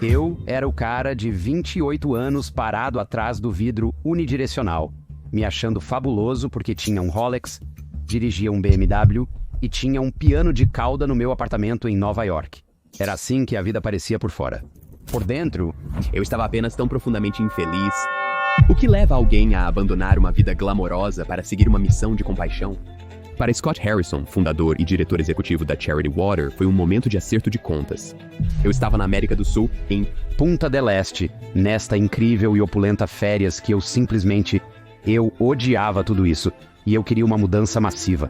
Eu era o cara de 28 anos parado atrás do vidro unidirecional, me achando fabuloso porque tinha um Rolex, dirigia um BMW e tinha um piano de cauda no meu apartamento em Nova York. Era assim que a vida parecia por fora. Por dentro, eu estava apenas tão profundamente infeliz. O que leva alguém a abandonar uma vida glamourosa para seguir uma missão de compaixão? Para Scott Harrison, fundador e diretor executivo da Charity Water, foi um momento de acerto de contas. Eu estava na América do Sul, em Punta del Este, nesta incrível e opulenta férias que eu odiava tudo isso, e eu queria uma mudança massiva.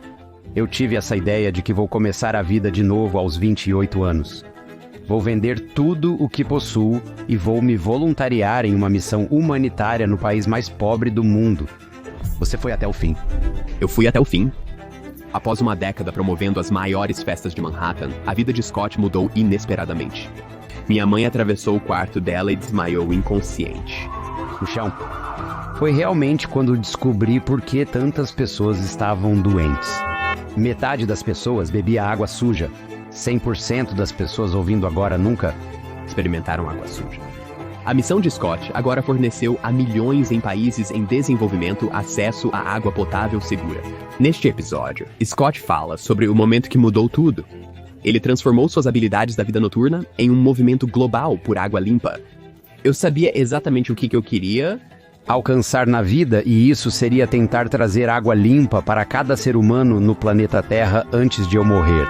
Eu tive essa ideia de que vou começar a vida de novo aos 28 anos. Vou vender tudo o que possuo e vou me voluntariar em uma missão humanitária no país mais pobre do mundo. Você foi até o fim. Eu fui até o fim. Após uma década promovendo as maiores festas de Manhattan, a vida de Scott mudou inesperadamente. Minha mãe atravessou o quarto dela e desmaiou inconsciente. No chão. Foi realmente quando descobri por que tantas pessoas estavam doentes. Metade das pessoas bebia água suja. 100% das pessoas ouvindo agora nunca experimentaram água suja. A missão de Scott agora forneceu a milhões em países em desenvolvimento acesso à água potável segura. Neste episódio, Scott fala sobre o momento que mudou tudo. Ele transformou suas habilidades da vida noturna em um movimento global por água limpa. Eu sabia exatamente o que eu queria alcançar na vida, e isso seria tentar trazer água limpa para cada ser humano no planeta Terra antes de eu morrer.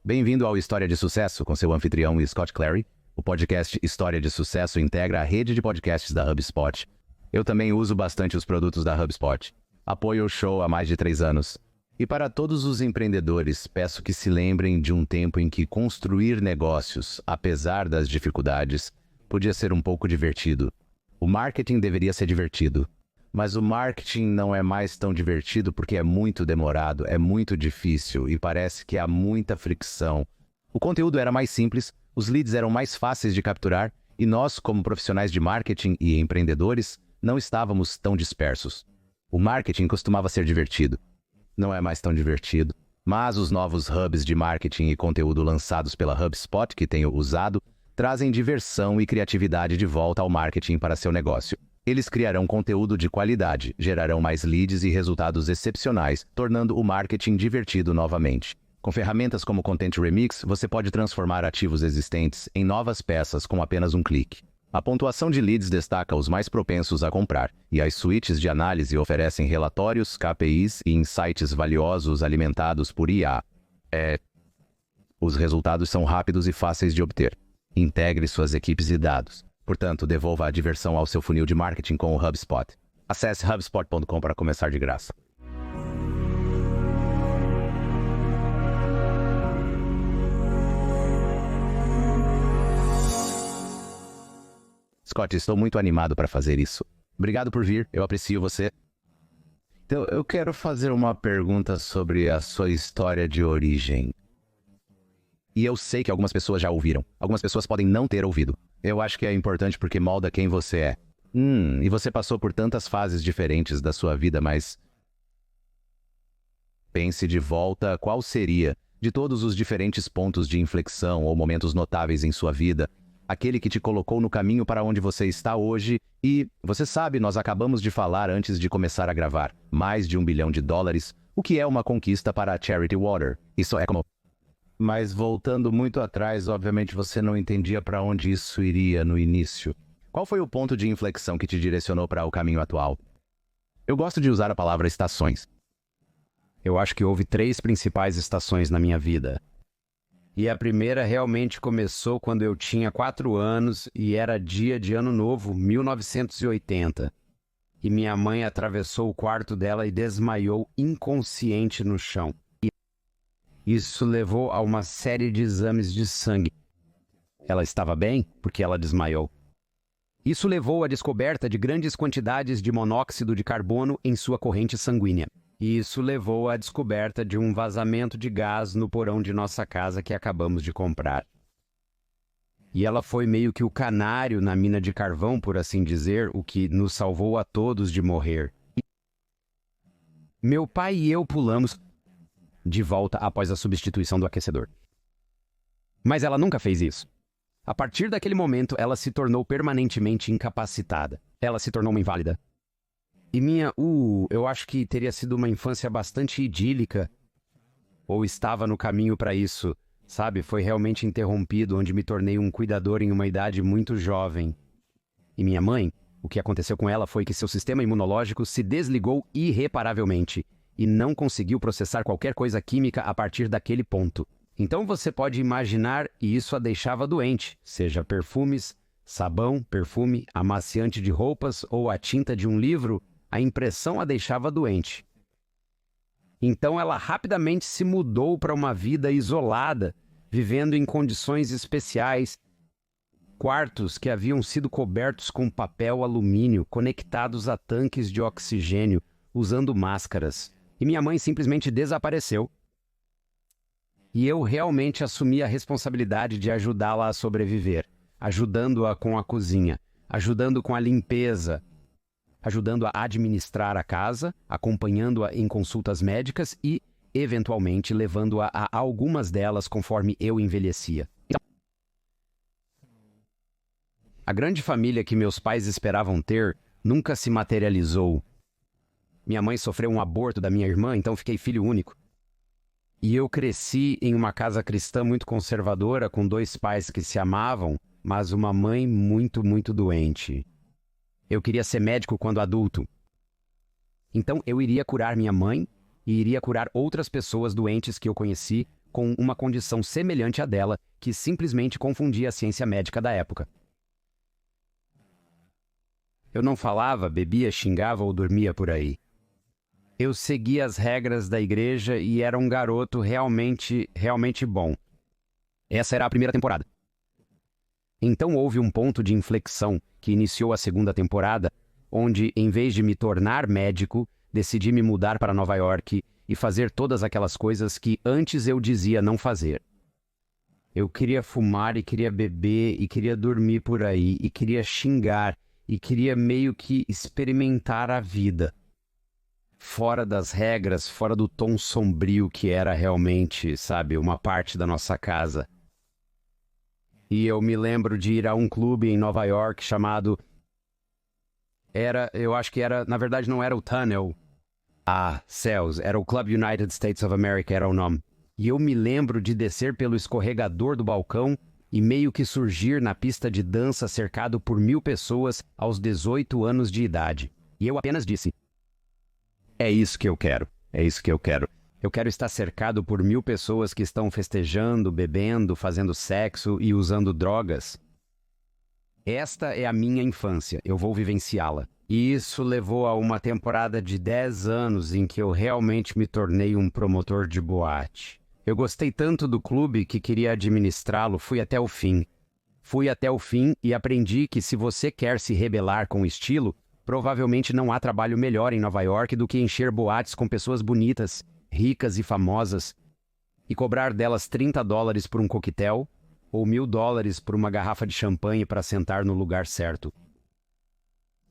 Bem-vindo ao História de Sucesso com seu anfitrião Scott Clary. O podcast História de Sucesso integra a rede de podcasts da HubSpot. Eu também uso bastante os produtos da HubSpot. Apoio o show há mais de 3 anos. E para todos os empreendedores, peço que se lembrem de um tempo em que construir negócios, apesar das dificuldades, podia ser um pouco divertido. O marketing deveria ser divertido. Mas o marketing não é mais tão divertido porque é muito demorado, é muito difícil e parece que há muita fricção. O conteúdo era mais simples, os leads eram mais fáceis de capturar e nós, como profissionais de marketing e empreendedores, não estávamos tão dispersos. O marketing costumava ser divertido. Não é mais tão divertido, mas os novos hubs de marketing e conteúdo lançados pela HubSpot, que tenho usado, trazem diversão e criatividade de volta ao marketing para seu negócio. Eles criarão conteúdo de qualidade, gerarão mais leads e resultados excepcionais, tornando o marketing divertido novamente. Com ferramentas como Content Remix, você pode transformar ativos existentes em novas peças com apenas um clique. A pontuação de leads destaca os mais propensos a comprar, e as suítes de análise oferecem relatórios, KPIs e insights valiosos alimentados por IA. Os resultados são rápidos e fáceis de obter. Integre suas equipes e dados. Portanto, devolva a diversão ao seu funil de marketing com o HubSpot. Acesse hubspot.com para começar de graça. Scott, estou muito animado para fazer isso. Obrigado por vir, eu aprecio você. Então, eu quero fazer uma pergunta sobre a sua história de origem. E eu sei que algumas pessoas já ouviram. Algumas pessoas podem não ter ouvido. Eu acho que é importante porque molda quem você é. E você passou por tantas fases diferentes da sua vida, mas... pense de volta qual seria, de todos os diferentes pontos de inflexão ou momentos notáveis em sua vida, aquele que te colocou no caminho para onde você está hoje e, você sabe, nós acabamos de falar antes de começar a gravar, mais de $1 bilhão, o que é uma conquista para a Charity Water. Isso é como... Mas voltando muito atrás, obviamente você não entendia para onde isso iria no início. Qual foi o ponto de inflexão que te direcionou para o caminho atual? Eu gosto de usar a palavra estações. Eu acho que houve 3 principais estações na minha vida. E a primeira realmente começou quando eu tinha 4 anos e era dia de Ano Novo, 1980. E minha mãe atravessou o quarto dela e desmaiou inconsciente no chão. Isso levou a uma série de exames de sangue. Ela estava bem porque ela desmaiou. Isso levou à descoberta de grandes quantidades de monóxido de carbono em sua corrente sanguínea. E isso levou à descoberta de um vazamento de gás no porão de nossa casa que acabamos de comprar. E ela foi meio que o canário na mina de carvão, por assim dizer, o que nos salvou a todos de morrer. Meu pai e eu pulamos de volta após a substituição do aquecedor. Mas ela nunca fez isso. A partir daquele momento, ela se tornou permanentemente incapacitada. Ela se tornou uma inválida. E eu acho que teria sido uma infância bastante idílica, ou estava no caminho para isso, sabe? Foi realmente interrompido, onde me tornei um cuidador em uma idade muito jovem. E minha mãe, o que aconteceu com ela foi que seu sistema imunológico se desligou irreparavelmente e não conseguiu processar qualquer coisa química a partir daquele ponto. Então você pode imaginar, e isso a deixava doente, seja perfumes, sabão, perfume, amaciante de roupas ou a tinta de um livro, a impressão a deixava doente. Então ela rapidamente se mudou para uma vida isolada, vivendo em condições especiais, quartos que haviam sido cobertos com papel alumínio, conectados a tanques de oxigênio, usando máscaras. E minha mãe simplesmente desapareceu. E eu realmente assumi a responsabilidade de ajudá-la a sobreviver, ajudando-a com a cozinha, ajudando com a limpeza, ajudando a administrar a casa, acompanhando-a em consultas médicas e, eventualmente, levando-a a algumas delas conforme eu envelhecia. A grande família que meus pais esperavam ter nunca se materializou. Minha mãe sofreu um aborto da minha irmã, então fiquei filho único. E eu cresci em uma casa cristã muito conservadora, com 2 pais que se amavam, mas uma mãe muito, muito doente. Eu queria ser médico quando adulto. Então eu iria curar minha mãe e iria curar outras pessoas doentes que eu conheci com uma condição semelhante à dela, que simplesmente confundia a ciência médica da época. Eu não falava, bebia, xingava ou dormia por aí. Eu seguia as regras da igreja e era um garoto realmente bom. Essa era a primeira temporada. Então houve um ponto de inflexão que iniciou a segunda temporada, onde, em vez de me tornar médico, decidi me mudar para Nova York e fazer todas aquelas coisas que antes eu dizia não fazer. Eu queria fumar e queria beber e queria dormir por aí e queria xingar e queria meio que experimentar a vida. Fora das regras, fora do tom sombrio que era realmente, sabe, uma parte da nossa casa. E eu me lembro de ir a um clube em Nova York chamado... eu acho que era, na verdade não era o Tunnel. Céus, era o Club United States of America, era o nome. E eu me lembro de descer pelo escorregador do balcão e meio que surgir na pista de dança cercado por 1.000 pessoas aos 18 anos de idade. E eu apenas disse... É isso que eu quero. É isso que eu quero. Eu quero estar cercado por 1.000 pessoas que estão festejando, bebendo, fazendo sexo e usando drogas. Esta é a minha infância. Eu vou vivenciá-la. E isso levou a uma temporada de 10 anos em que eu realmente me tornei um promotor de boate. Eu gostei tanto do clube que queria administrá-lo, fui até o fim. Fui até o fim e aprendi que se você quer se rebelar com estilo, provavelmente não há trabalho melhor em Nova York do que encher boates com pessoas bonitas, ricas e famosas, e cobrar delas $30 por um coquetel ou $1.000 por uma garrafa de champanhe para sentar no lugar certo.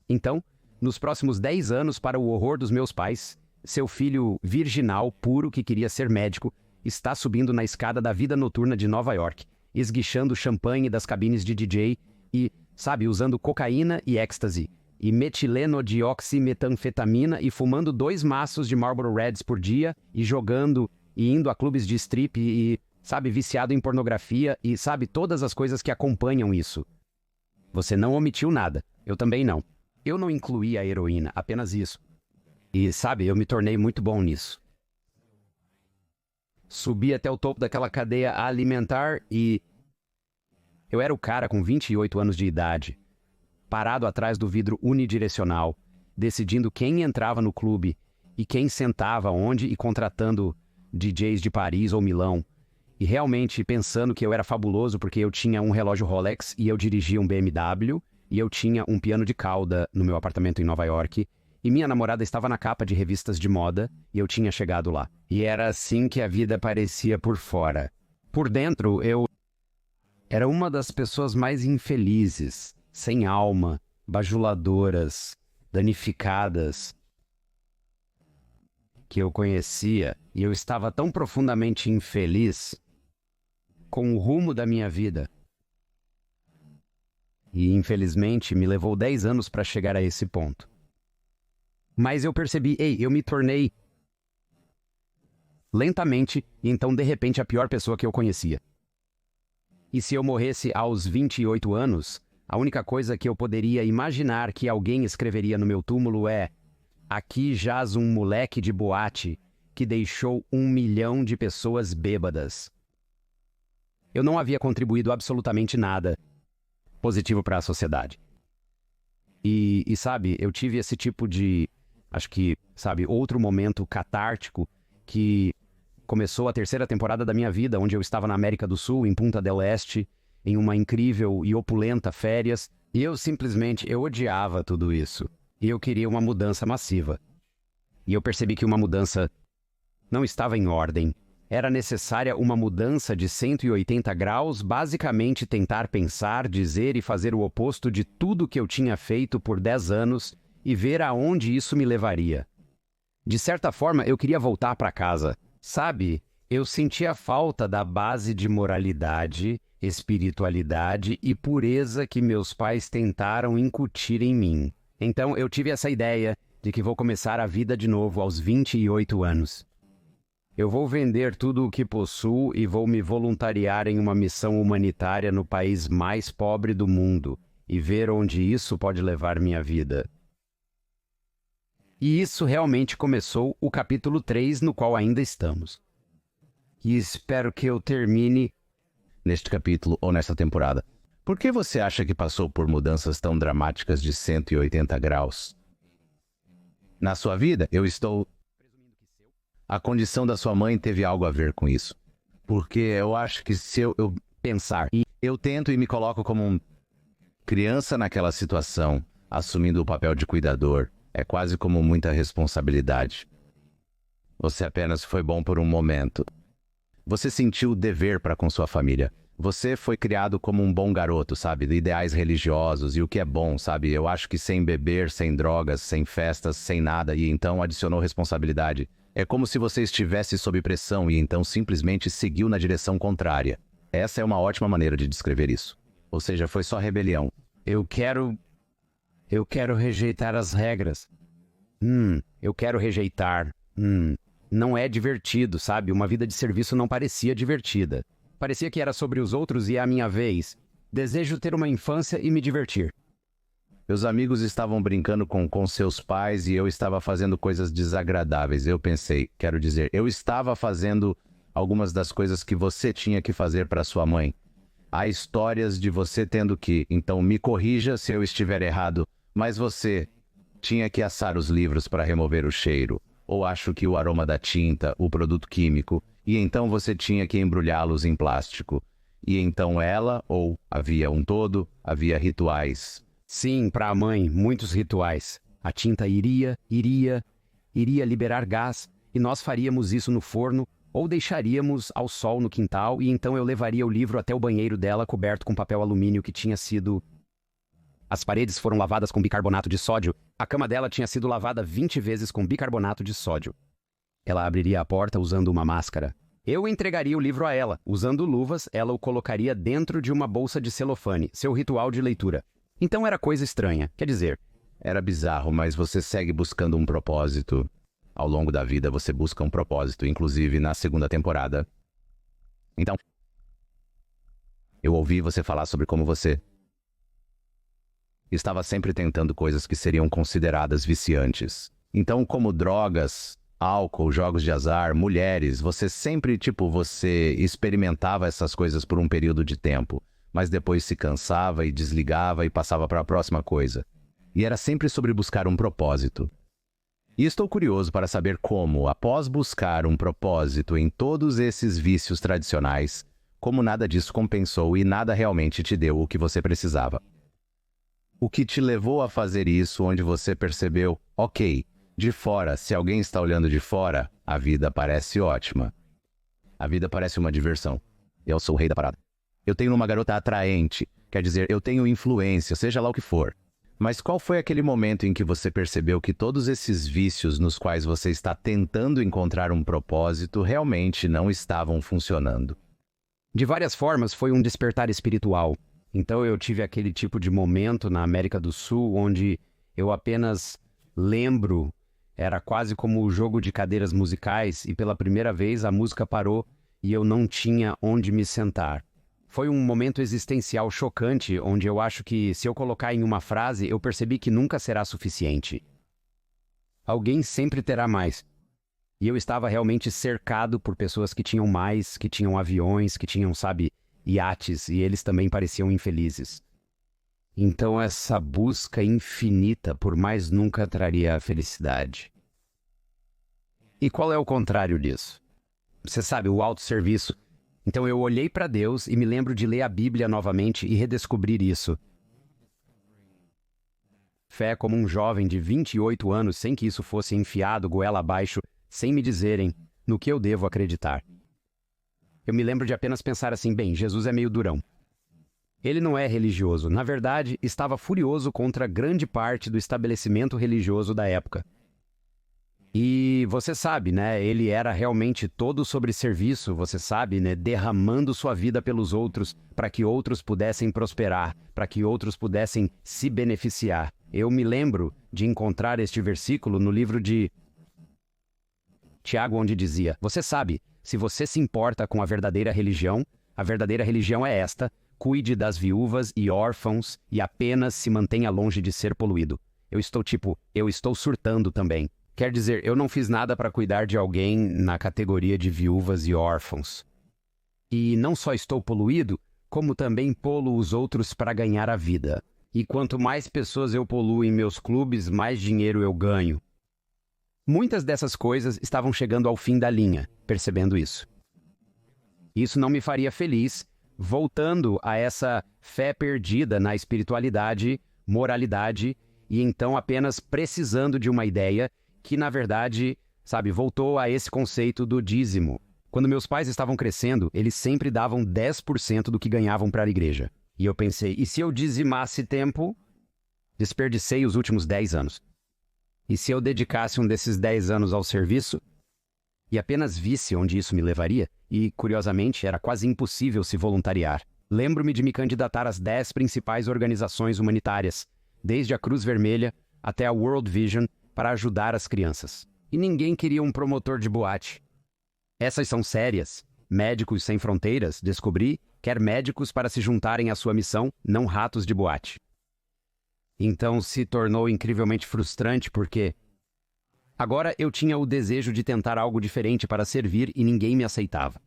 Então, nos próximos 10 anos, para o horror dos meus pais, seu filho virginal, puro, que queria ser médico, está subindo na escada da vida noturna de Nova York, esguichando champanhe das cabines de DJ e, sabe, usando cocaína e êxtase, e metilenodioximetanfetamina e fumando 2 maços de Marlboro Reds por dia e jogando e indo a clubes de strip e, sabe, viciado em pornografia e, sabe, todas as coisas que acompanham isso. Você não omitiu nada. Eu também não. Eu não incluí a heroína, apenas isso. E, sabe, eu me tornei muito bom nisso. Subi até o topo daquela cadeia alimentar e... Eu era o cara com 28 anos de idade, parado atrás do vidro unidirecional, decidindo quem entrava no clube e quem sentava onde e contratando DJs de Paris ou Milão. E realmente pensando que eu era fabuloso porque eu tinha um relógio Rolex e eu dirigia um BMW e eu tinha um piano de cauda no meu apartamento em Nova York e minha namorada estava na capa de revistas de moda e eu tinha chegado lá. E era assim que a vida parecia por fora. Por dentro, eu era uma das pessoas mais infelizes, sem alma, bajuladoras, danificadas que eu conhecia, e eu estava tão profundamente infeliz com o rumo da minha vida. E, infelizmente, me levou 10 anos para chegar a esse ponto. Mas eu percebi, eu me tornei lentamente, e então, de repente, a pior pessoa que eu conhecia. E se eu morresse aos 28 anos, a única coisa que eu poderia imaginar que alguém escreveria no meu túmulo é: aqui jaz um moleque de boate que deixou 1 milhão de pessoas bêbadas. Eu não havia contribuído absolutamente nada positivo para a sociedade. E sabe, eu tive esse tipo de, acho que, sabe, outro momento catártico que começou a 3ª temporada da minha vida, onde eu estava na América do Sul, em Punta del Este, em uma incrível e opulenta férias, e eu odiava tudo isso. E eu queria uma mudança massiva. E eu percebi que uma mudança não estava em ordem. Era necessária uma mudança de 180 graus, basicamente tentar pensar, dizer e fazer o oposto de tudo que eu tinha feito por 10 anos e ver aonde isso me levaria. De certa forma, eu queria voltar para casa. Sabe, eu sentia falta da base de moralidade, espiritualidade e pureza que meus pais tentaram incutir em mim. Então eu tive essa ideia de que vou começar a vida de novo aos 28 anos. Eu vou vender tudo o que possuo e vou me voluntariar em uma missão humanitária no país mais pobre do mundo e ver onde isso pode levar minha vida. E isso realmente começou o capítulo 3, no qual ainda estamos. E espero que eu termine neste capítulo ou nesta temporada. Por que você acha que passou por mudanças tão dramáticas de 180 graus? Na sua vida, a condição da sua mãe teve algo a ver com isso. Porque eu acho que se eu pensar, e eu tento e me coloco como criança naquela situação, assumindo o papel de cuidador, é quase como muita responsabilidade. Você apenas foi bom por um momento. Você sentiu o dever para com sua família. Você foi criado como um bom garoto, sabe? De ideais religiosos e o que é bom, sabe? Eu acho que sem beber, sem drogas, sem festas, sem nada, e então adicionou responsabilidade. É como se você estivesse sob pressão e então simplesmente seguiu na direção contrária. Essa é uma ótima maneira de descrever isso. Ou seja, foi só rebelião. Eu quero rejeitar as regras. Eu quero rejeitar. Não é divertido, sabe? Uma vida de serviço não parecia divertida. Parecia que era sobre os outros e é a minha vez. Desejo ter uma infância e me divertir. Meus amigos estavam brincando com seus pais e eu estava fazendo coisas desagradáveis. Eu pensei, eu estava fazendo algumas das coisas que você tinha que fazer para sua mãe. Há histórias de você tendo que, então me corrija se eu estiver errado, mas você tinha que assar os livros para remover o cheiro, ou acho que o aroma da tinta, o produto químico, e então você tinha que embrulhá-los em plástico. E então ela, ou havia um todo, havia rituais. Sim, para a mãe, muitos rituais. A tinta iria liberar gás, e nós faríamos isso no forno, ou deixaríamos ao sol no quintal, e então eu levaria o livro até o banheiro dela coberto com papel alumínio que tinha sido... As paredes foram lavadas com bicarbonato de sódio. A cama dela tinha sido lavada 20 vezes com bicarbonato de sódio. Ela abriria a porta usando uma máscara. Eu entregaria o livro a ela. Usando luvas, ela o colocaria dentro de uma bolsa de celofane, seu ritual de leitura. Então era coisa estranha. Quer dizer, era bizarro, mas você segue buscando um propósito. Ao longo da vida, você busca um propósito, inclusive na 2ª temporada. Então, eu ouvi você falar sobre como você estava sempre tentando coisas que seriam consideradas viciantes. Então, como drogas, álcool, jogos de azar, mulheres, você sempre, você experimentava essas coisas por um período de tempo, mas depois se cansava e desligava e passava para a próxima coisa. E era sempre sobre buscar um propósito. E estou curioso para saber como, após buscar um propósito em todos esses vícios tradicionais, como nada disso compensou e nada realmente te deu o que você precisava. O que te levou a fazer isso, onde você percebeu, ok, de fora, se alguém está olhando de fora, a vida parece ótima. A vida parece uma diversão. Eu sou o rei da parada. Eu tenho uma garota atraente, quer dizer, eu tenho influência, seja lá o que for. Mas qual foi aquele momento em que você percebeu que todos esses vícios nos quais você está tentando encontrar um propósito realmente não estavam funcionando? De várias formas, foi um despertar espiritual. Então eu tive aquele tipo de momento na América do Sul onde eu apenas lembro, era quase como o jogo de cadeiras musicais e pela primeira vez a música parou e eu não tinha onde me sentar. Foi um momento existencial chocante onde eu acho que se eu colocar em uma frase, eu percebi que nunca será suficiente. Alguém sempre terá mais. E eu estava realmente cercado por pessoas que tinham mais, que tinham aviões, que tinham, sabe, iates, e eles também pareciam infelizes. Então essa busca infinita por mais nunca traria a felicidade. E qual é o contrário disso? Você sabe, o autosserviço. Então eu olhei para Deus e me lembro de ler a Bíblia novamente e redescobrir isso. Fé como um jovem de 28 anos sem que isso fosse enfiado goela abaixo, sem me dizerem no que eu devo acreditar. Eu me lembro de apenas pensar assim, bem, Jesus é meio durão. Ele não é religioso. Na verdade, estava furioso contra grande parte do estabelecimento religioso da época. E você sabe, né? Ele era realmente todo sobre serviço, você sabe, né? Derramando sua vida pelos outros, para que outros pudessem prosperar, para que outros pudessem se beneficiar. Eu me lembro de encontrar este versículo no livro de Tiago, onde dizia, você sabe, se você se importa com a verdadeira religião é esta, cuide das viúvas e órfãos e apenas se mantenha longe de ser poluído. Eu estou surtando também. Quer dizer, eu não fiz nada para cuidar de alguém na categoria de viúvas e órfãos. E não só estou poluído, como também poluo os outros para ganhar a vida. E quanto mais pessoas eu poluo em meus clubes, mais dinheiro eu ganho. Muitas dessas coisas estavam chegando ao fim da linha, percebendo isso. Isso não me faria feliz, voltando a essa fé perdida na espiritualidade, moralidade, e então apenas precisando de uma ideia que, na verdade, sabe, voltou a esse conceito do dízimo. Quando meus pais estavam crescendo, eles sempre davam 10% do que ganhavam para a igreja. E eu pensei, e se eu dizimasse tempo? Desperdicei os últimos 10 anos. E se eu dedicasse um desses 10 anos ao serviço? E apenas visse onde isso me levaria? E, curiosamente, era quase impossível se voluntariar. Lembro-me de me candidatar às 10 principais organizações humanitárias, desde a Cruz Vermelha até a World Vision, para ajudar as crianças. E ninguém queria um promotor de boate. Essas são sérias. Médicos Sem Fronteiras, descobri, quer médicos para se juntarem à sua missão, não ratos de boate. Então se tornou incrivelmente frustrante porque agora eu tinha o desejo de tentar algo diferente para servir e ninguém me aceitava.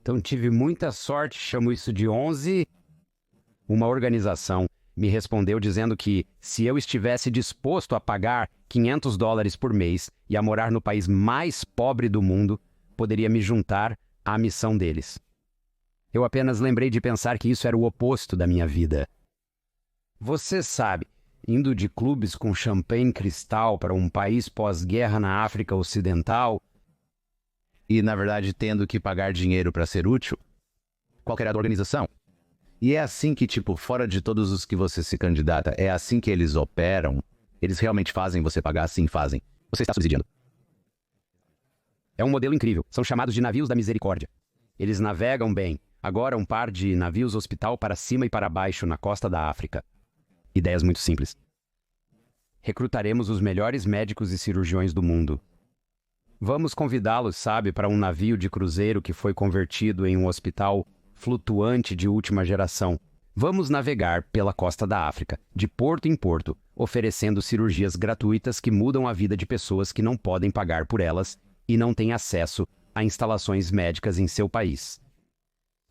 Então tive muita sorte, chamo isso de 11. Uma organização me respondeu dizendo que, se eu estivesse disposto a pagar $500 por mês e a morar no país mais pobre do mundo, poderia me juntar à missão deles. Eu apenas lembrei de pensar que isso era o oposto da minha vida. Você sabe, indo de clubes com champanhe cristal para um país pós-guerra na África Ocidental, E, na verdade, tendo que pagar dinheiro para ser útil? Qual que era a organização? E é assim que, fora de todos os que você se candidata, é assim que eles operam? Eles realmente fazem você pagar? Sim, fazem. Você está subsidiando. é um modelo incrível. São chamados de navios da misericórdia. Eles navegam bem. Agora um par de navios hospital para cima e para baixo na costa da África. Ideias muito simples. Recrutaremos os melhores médicos e cirurgiões do mundo. Vamos convidá-los, sabe, para um navio de cruzeiro que foi convertido em um hospital flutuante de última geração. Vamos navegar pela costa da África, de porto em porto, oferecendo cirurgias gratuitas que mudam a vida de pessoas que não podem pagar por elas e não têm acesso a instalações médicas em seu país.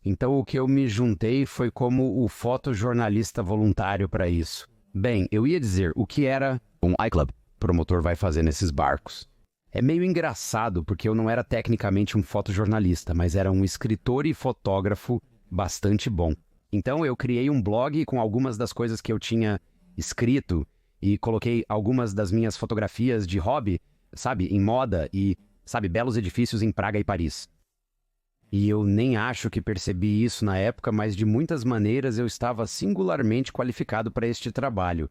Então o que eu me juntei foi como o fotojornalista voluntário para isso. Bem, eu ia dizer o que era Um iClub. o promotor vai fazer nesses barcos. É meio engraçado porque eu não era tecnicamente um fotojornalista, mas era um escritor e fotógrafo bastante bom. Então eu criei um blog com algumas das coisas que eu tinha escrito e coloquei algumas das minhas fotografias de hobby, sabe, em moda e, sabe, belos edifícios em Praga e Paris. E eu nem acho que percebi isso na época, mas de muitas maneiras eu estava singularmente qualificado para este trabalho.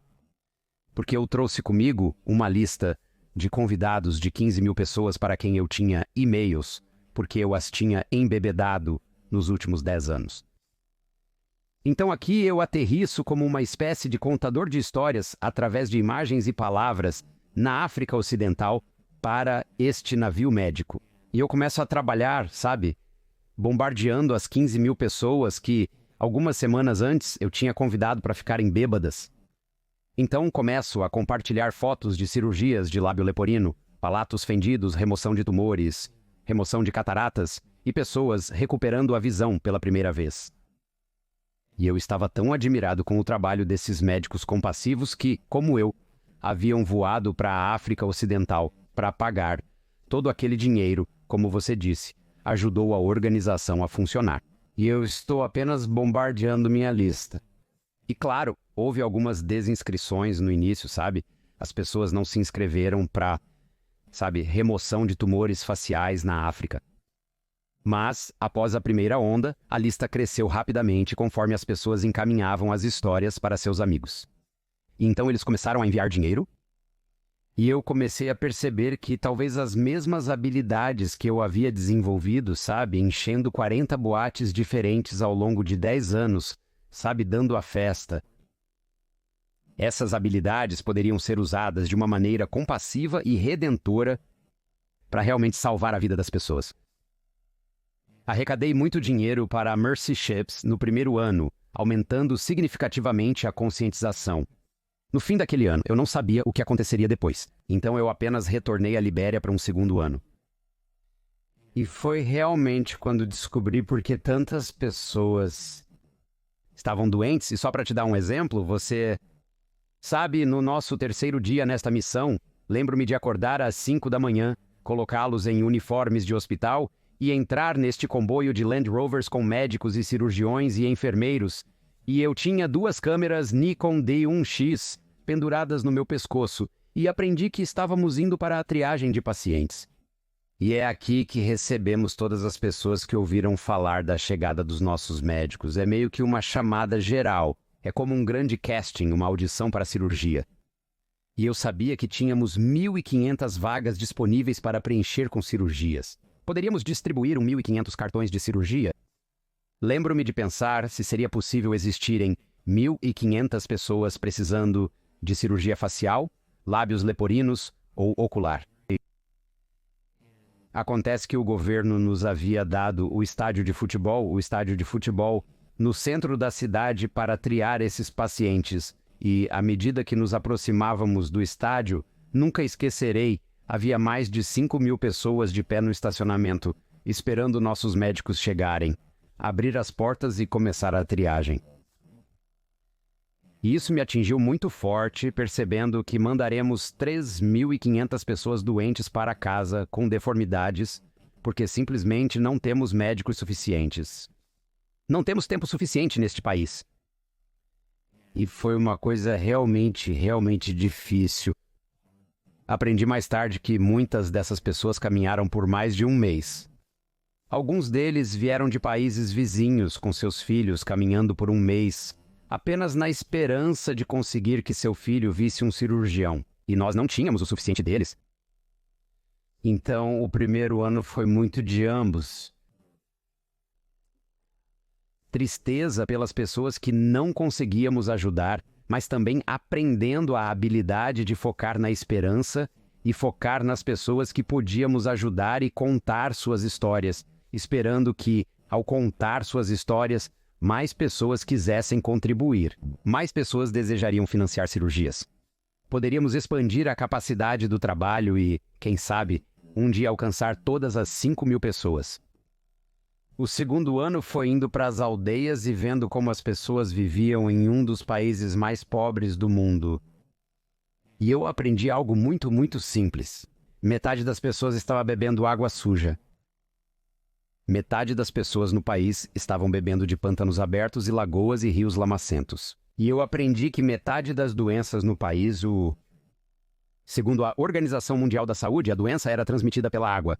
Porque eu trouxe comigo uma lista de convidados de 15 mil pessoas para quem eu tinha e-mails, porque eu as tinha embebedado nos últimos 10 anos. Então aqui eu aterriço como uma espécie de contador de histórias através de imagens e palavras na África Ocidental para este navio médico. E eu começo a trabalhar, sabe, bombardeando as 15 mil pessoas que, algumas semanas antes, eu tinha convidado para ficarem bêbadas. Então começo a compartilhar fotos de cirurgias de lábio leporino, palatos fendidos, remoção de tumores, remoção de cataratas e pessoas recuperando a visão pela primeira vez. E eu estava tão admirado com o trabalho desses médicos compassivos que, como eu, haviam voado para a África Ocidental para pagar todo aquele dinheiro, como você disse, ajudou a organização a funcionar. E eu estou apenas bombardeando minha lista. E claro, houve algumas desinscrições no início, sabe? As pessoas não se inscreveram para, sabe, remoção de tumores faciais na África. Mas, após a primeira onda, a lista cresceu rapidamente conforme as pessoas encaminhavam as histórias para seus amigos. E então eles começaram a enviar dinheiro, e eu comecei a perceber que talvez as mesmas habilidades que eu havia desenvolvido, sabe, enchendo 40 boates diferentes ao longo de 10 anos, sabe, dando a festa. Essas habilidades poderiam ser usadas de uma maneira compassiva e redentora para realmente salvar a vida das pessoas. Arrecadei muito dinheiro para a Mercy Ships no primeiro ano, aumentando significativamente a conscientização. No fim daquele ano, eu não sabia o que aconteceria depois, então eu apenas retornei à Libéria para um segundo ano. E foi realmente quando descobri por que tantas pessoas estavam doentes, e só para te dar um exemplo, você sabe, no nosso terceiro dia nesta missão, lembro-me de acordar às 5 da manhã, colocá-los em uniformes de hospital e entrar neste comboio de Land Rovers com médicos e cirurgiões e enfermeiros, e eu tinha 2 câmeras Nikon D1X penduradas no meu pescoço, e aprendi que estávamos indo para a triagem de pacientes. E é aqui que recebemos todas as pessoas que ouviram falar da chegada dos nossos médicos. É meio que uma chamada geral, é como um grande casting, uma audição para a cirurgia. E eu sabia que tínhamos 1.500 vagas disponíveis para preencher com cirurgias. Poderíamos distribuir 1.500 cartões de cirurgia? Lembro-me de pensar se seria possível existirem 1.500 pessoas precisando de cirurgia facial, lábios leporinos ou ocular. Acontece que o governo nos havia dado o estádio de futebol no centro da cidade para triar esses pacientes. E, à medida que nos aproximávamos do estádio, nunca esquecerei, havia mais de 5.000 pessoas de pé no estacionamento, esperando nossos médicos chegarem, abrir as portas e começar a triagem. E isso me atingiu muito forte, percebendo que mandaremos 3.500 pessoas doentes para casa com deformidades, porque simplesmente não temos médicos suficientes. Não temos tempo suficiente neste país. E foi uma coisa realmente difícil. Aprendi mais tarde que muitas dessas pessoas caminharam por mais de um mês. Alguns deles vieram de países vizinhos com seus filhos caminhando por um mês, apenas na esperança de conseguir que seu filho visse um cirurgião. E nós não tínhamos o suficiente deles. Então, o primeiro ano foi muito de ambos. Tristeza pelas pessoas que não conseguíamos ajudar, mas também aprendendo a habilidade de focar na esperança e focar nas pessoas que podíamos ajudar e contar suas histórias, esperando que, ao contar suas histórias, mais pessoas quisessem contribuir, mais pessoas desejariam financiar cirurgias. Poderíamos expandir a capacidade do trabalho e, quem sabe, um dia alcançar todas as 5.000 pessoas. O segundo ano foi indo para as aldeias e vendo como as pessoas viviam em um dos países mais pobres do mundo. E eu aprendi algo muito simples. Metade das pessoas estava bebendo água suja. Metade das pessoas no país estavam bebendo de pântanos abertos e lagoas e rios lamacentos. E eu aprendi que metade das doenças no país, segundo a Organização Mundial da Saúde, a doença era transmitida pela água.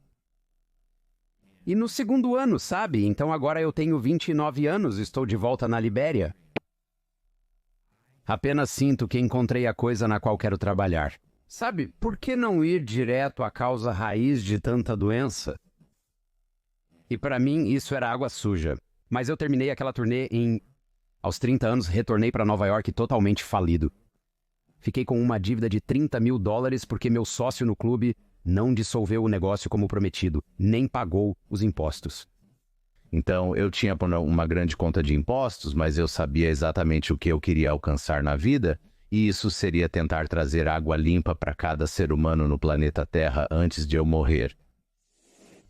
E no segundo ano, sabe? Então agora eu tenho 29 anos, estou de volta na Libéria. Apenas sinto que encontrei a coisa na qual quero trabalhar. Sabe, por que não ir direto à causa raiz de tanta doença? E para mim isso era água suja. Mas eu terminei aquela turnê aos 30 anos, retornei para Nova York totalmente falido. Fiquei com uma dívida de $30 mil porque meu sócio no clube não dissolveu o negócio como prometido, nem pagou os impostos. Então, eu tinha uma grande conta de impostos, mas eu sabia exatamente o que eu queria alcançar na vida, e isso seria tentar trazer água limpa para cada ser humano no planeta Terra antes de eu morrer.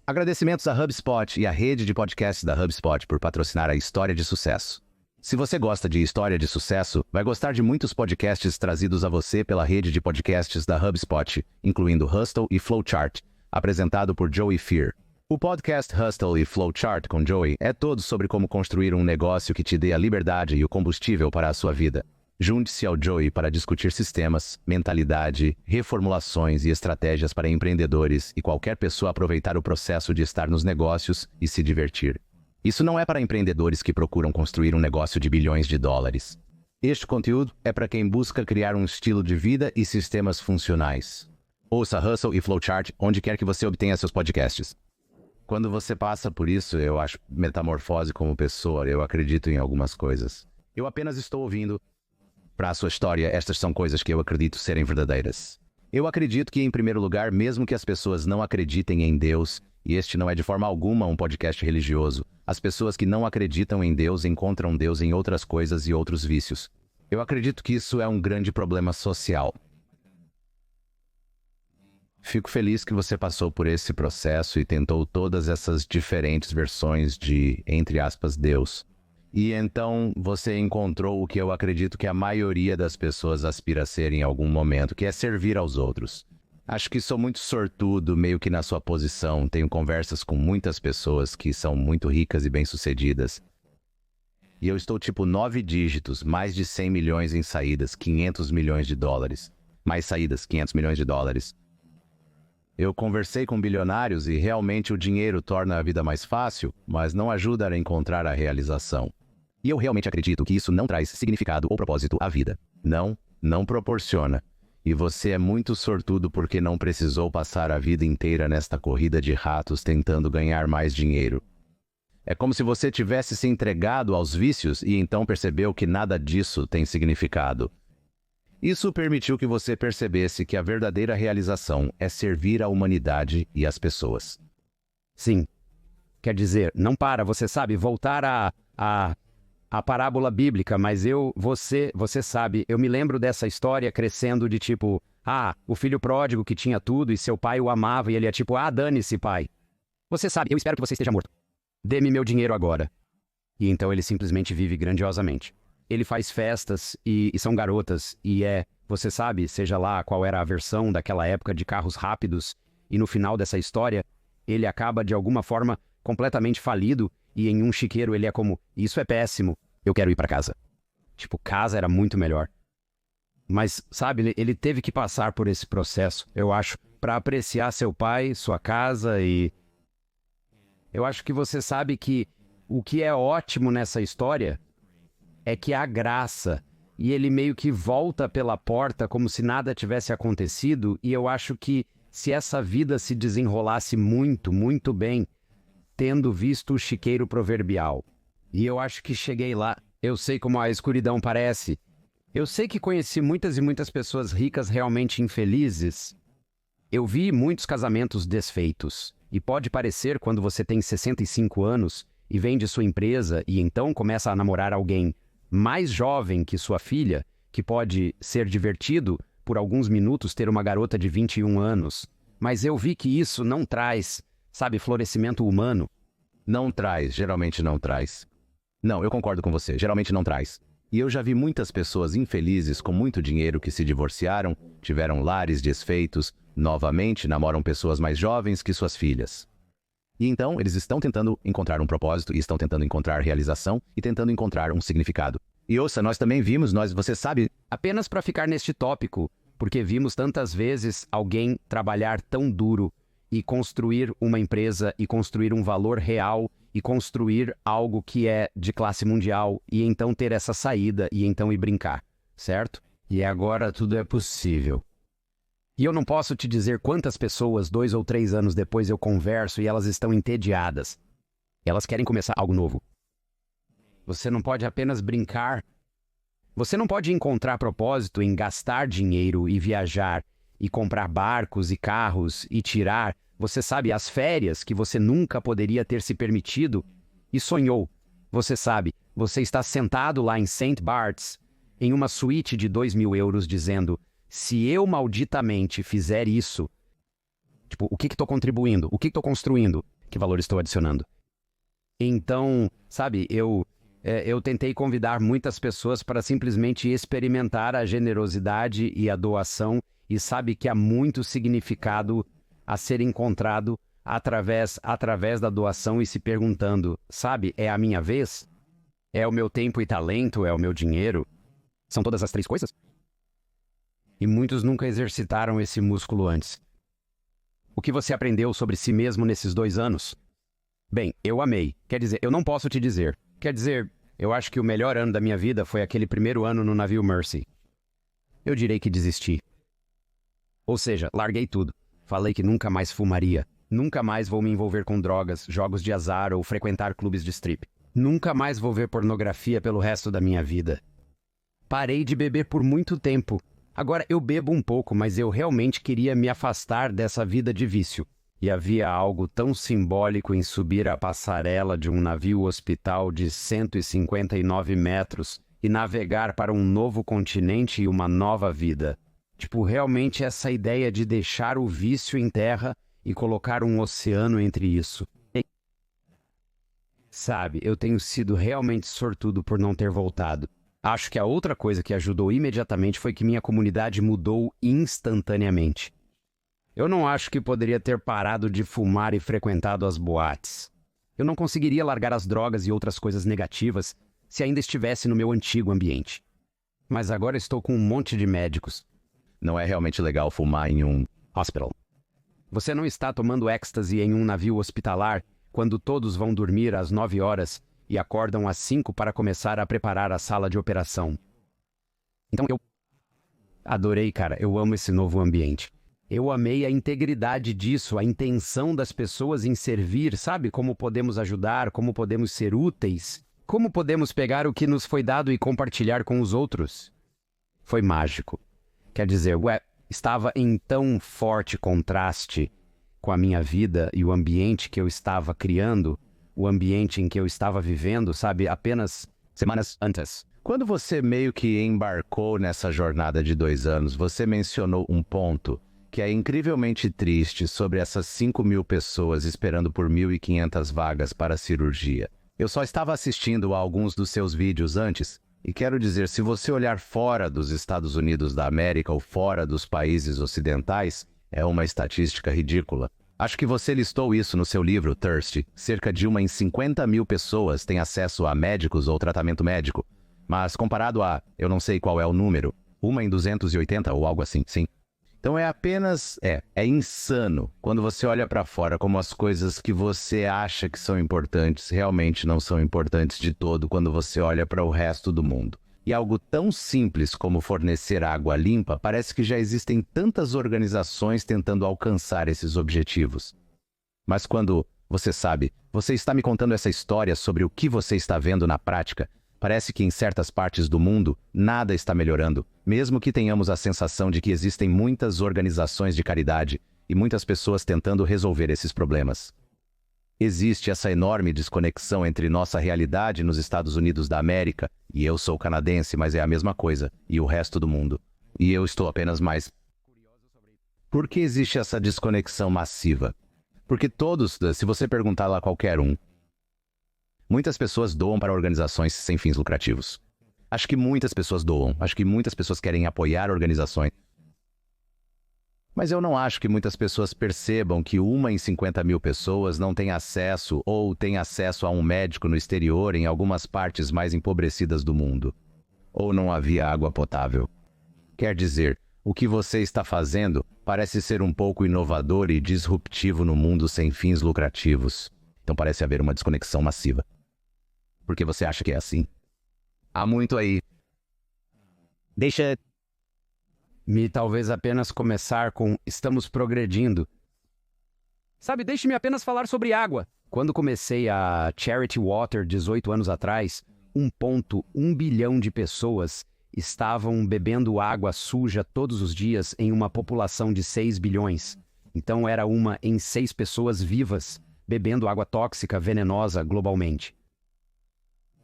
Agradecimentos à HubSpot e à rede de podcasts da HubSpot por patrocinar a História de Sucesso. Se você gosta de história de sucesso, vai gostar de muitos podcasts trazidos a você pela rede de podcasts da HubSpot, incluindo Hustle e Flowchart, apresentado por Joey Fear. O podcast Hustle e Flowchart com Joey é todo sobre como construir um negócio que te dê a liberdade e o combustível para a sua vida. Junte-se ao Joey para discutir sistemas, mentalidade, reformulações e estratégias para empreendedores e qualquer pessoa aproveitar o processo de estar nos negócios e se divertir. Isso não é para empreendedores que procuram construir um negócio de bilhões de dólares. Este conteúdo é para quem busca criar um estilo de vida e sistemas funcionais. Ouça Hustle e Flowchart onde quer que você obtenha seus podcasts. Quando você passa por isso, eu acho metamorfose como pessoa, eu acredito em algumas coisas. Eu apenas estou ouvindo. Para a sua história, estas são coisas que eu acredito serem verdadeiras. Eu acredito que, em primeiro lugar, mesmo que as pessoas não acreditem em Deus, e este não é de forma alguma um podcast religioso, as pessoas que não acreditam em Deus encontram Deus em outras coisas e outros vícios. Eu acredito que isso é um grande problema social. Fico feliz que você passou por esse processo e tentou todas essas diferentes versões de, entre aspas, Deus. E então você encontrou o que eu acredito que a maioria das pessoas aspira a ser em algum momento, que é servir aos outros. Acho que sou muito sortudo, meio que na sua posição. Tenho conversas com muitas pessoas que são muito ricas e bem-sucedidas. E eu estou tipo 9 dígitos, mais de 100 milhões em saídas, 500 milhões de dólares. Mais saídas, 500 milhões de dólares. Eu conversei com bilionários e realmente o dinheiro torna a vida mais fácil, mas não ajuda a encontrar a realização. E eu realmente acredito que isso não traz significado ou propósito à vida. Não proporciona. E você é muito sortudo porque não precisou passar a vida inteira nesta corrida de ratos tentando ganhar mais dinheiro. É como se você tivesse se entregado aos vícios e então percebeu que nada disso tem significado. Isso permitiu que você percebesse que a verdadeira realização é servir a humanidade e as pessoas. Sim. Quer dizer, não para, você sabe, voltar à parábola bíblica, mas você sabe, eu me lembro dessa história crescendo de tipo, o filho pródigo que tinha tudo e seu pai o amava e ele é tipo, dane-se, pai. Você sabe, eu espero que você esteja morto. Dê-me meu dinheiro agora. E então ele simplesmente vive grandiosamente. Ele faz festas e são garotas e você sabe, seja lá qual era a versão daquela época de carros rápidos e no final dessa história, ele acaba de alguma forma completamente falido e em um chiqueiro ele é como, isso é péssimo, eu quero ir para casa. Tipo, casa era muito melhor. Mas, sabe, ele teve que passar por esse processo, eu acho, para apreciar seu pai, sua casa e... Eu acho que você sabe que o que é ótimo nessa história é que há graça, e ele meio que volta pela porta como se nada tivesse acontecido, e eu acho que se essa vida se desenrolasse muito, muito bem, tendo visto o chiqueiro proverbial. E eu acho que cheguei lá, eu sei como a escuridão parece, eu sei que conheci muitas e muitas pessoas ricas realmente infelizes, eu vi muitos casamentos desfeitos, e pode parecer quando você tem 65 anos e vende sua empresa e então começa a namorar alguém mais jovem que sua filha, que pode ser divertido por alguns minutos ter uma garota de 21 anos. Mas eu vi que isso não traz, sabe, florescimento humano. Não traz, geralmente não traz. Não, eu concordo com você, geralmente não traz. E eu já vi muitas pessoas infelizes com muito dinheiro que se divorciaram, tiveram lares desfeitos, novamente namoram pessoas mais jovens que suas filhas. E então, eles estão tentando encontrar um propósito, e estão tentando encontrar realização, e tentando encontrar um significado. E ouça, nós também vimos, você sabe... Apenas para ficar neste tópico, porque vimos tantas vezes alguém trabalhar tão duro, e construir uma empresa, e construir um valor real, e construir algo que é de classe mundial, e então ter essa saída, e então ir brincar, certo? E agora tudo é possível. E eu não posso te dizer quantas pessoas 2 ou 3 anos depois eu converso e elas estão entediadas. Elas querem começar algo novo. Você não pode apenas brincar. Você não pode encontrar propósito em gastar dinheiro e viajar, e comprar barcos e carros, e tirar, você sabe, as férias que você nunca poderia ter se permitido e sonhou. Você sabe, você está sentado lá em St. Bart's, em uma suíte de 2.000 euros, dizendo, se eu malditamente fizer isso, tipo, o que estou contribuindo? O que estou construindo? Que valor estou adicionando? Então, sabe, eu tentei convidar muitas pessoas para simplesmente experimentar a generosidade e a doação, e sabe que há muito significado a ser encontrado através da doação e se perguntando, sabe, é a minha vez? É o meu tempo e talento? É o meu dinheiro? São todas as três coisas? E muitos nunca exercitaram esse músculo antes. O que você aprendeu sobre si mesmo nesses 2 anos? Bem, eu amei. Quer dizer, eu não posso te dizer. Quer dizer, eu acho que o melhor ano da minha vida foi aquele primeiro ano no navio Mercy. Eu direi que desisti. Ou seja, larguei tudo. Falei que nunca mais fumaria. Nunca mais vou me envolver com drogas, jogos de azar ou frequentar clubes de strip. Nunca mais vou ver pornografia pelo resto da minha vida. Parei de beber por muito tempo. Agora eu bebo um pouco, mas eu realmente queria me afastar dessa vida de vício. E havia algo tão simbólico em subir a passarela de um navio hospital de 159 metros e navegar para um novo continente e uma nova vida. Tipo, realmente essa ideia de deixar o vício em terra e colocar um oceano entre isso. Sabe, eu tenho sido realmente sortudo por não ter voltado. Acho que a outra coisa que ajudou imediatamente foi que minha comunidade mudou instantaneamente. Eu não acho que poderia ter parado de fumar e frequentado as boates. Eu não conseguiria largar as drogas e outras coisas negativas se ainda estivesse no meu antigo ambiente. Mas agora estou com um monte de médicos. Não é realmente legal fumar em um hospital. Você não está tomando êxtase em um navio hospitalar quando todos vão dormir às 9 horas e acordam às 5 para começar a preparar a sala de operação. Então eu adorei, cara. Eu amo esse novo ambiente. Eu amei a integridade disso, a intenção das pessoas em servir, sabe? Como podemos ajudar, como podemos ser úteis, como podemos pegar o que nos foi dado e compartilhar com os outros. Foi mágico. Quer dizer, estava em tão forte contraste com a minha vida e o ambiente que eu estava criando, o ambiente em que eu estava vivendo, sabe? Apenas semanas antes. Quando você meio que embarcou nessa jornada de 2 anos, você mencionou um ponto que é incrivelmente triste sobre essas 5.000 pessoas esperando por 1.500 vagas para cirurgia. Eu só estava assistindo a alguns dos seus vídeos antes, e quero dizer, se você olhar fora dos Estados Unidos da América ou fora dos países ocidentais, é uma estatística ridícula. Acho que você listou isso no seu livro, Thirsty. Cerca de 1 em 50.000 pessoas têm acesso a médicos ou tratamento médico. Mas comparado a, eu não sei qual é o número, 1 em 280 ou algo assim, sim. Então é insano quando você olha para fora como as coisas que você acha que são importantes realmente não são importantes de todo quando você olha para o resto do mundo. E algo tão simples como fornecer água limpa, parece que já existem tantas organizações tentando alcançar esses objetivos. Mas quando, você sabe, você está me contando essa história sobre o que você está vendo na prática, parece que em certas partes do mundo, nada está melhorando, mesmo que tenhamos a sensação de que existem muitas organizações de caridade e muitas pessoas tentando resolver esses problemas. Existe essa enorme desconexão entre nossa realidade nos Estados Unidos da América, e eu sou canadense, mas é a mesma coisa, e o resto do mundo. E eu estou apenas mais... Por que existe essa desconexão massiva? Porque todos, se você perguntar lá qualquer um, muitas pessoas doam para organizações sem fins lucrativos. Acho que muitas pessoas doam. Acho que muitas pessoas querem apoiar organizações. Mas eu não acho que muitas pessoas percebam que 1 em 50.000 pessoas não tem acesso ou tem acesso a um médico no exterior em algumas partes mais empobrecidas do mundo. Ou não havia água potável. Quer dizer, o que você está fazendo parece ser um pouco inovador e disruptivo no mundo sem fins lucrativos. Então parece haver uma desconexão massiva. Por que você acha que é assim? Há muito aí. Deixa-me talvez apenas começar com estamos progredindo. Sabe, deixe-me apenas falar sobre água. Quando comecei a Charity Water 18 anos atrás, 1,1 bilhão de pessoas estavam bebendo água suja todos os dias em uma população de 6 bilhões. Então era uma em 6 pessoas vivas bebendo água tóxica, venenosa globalmente.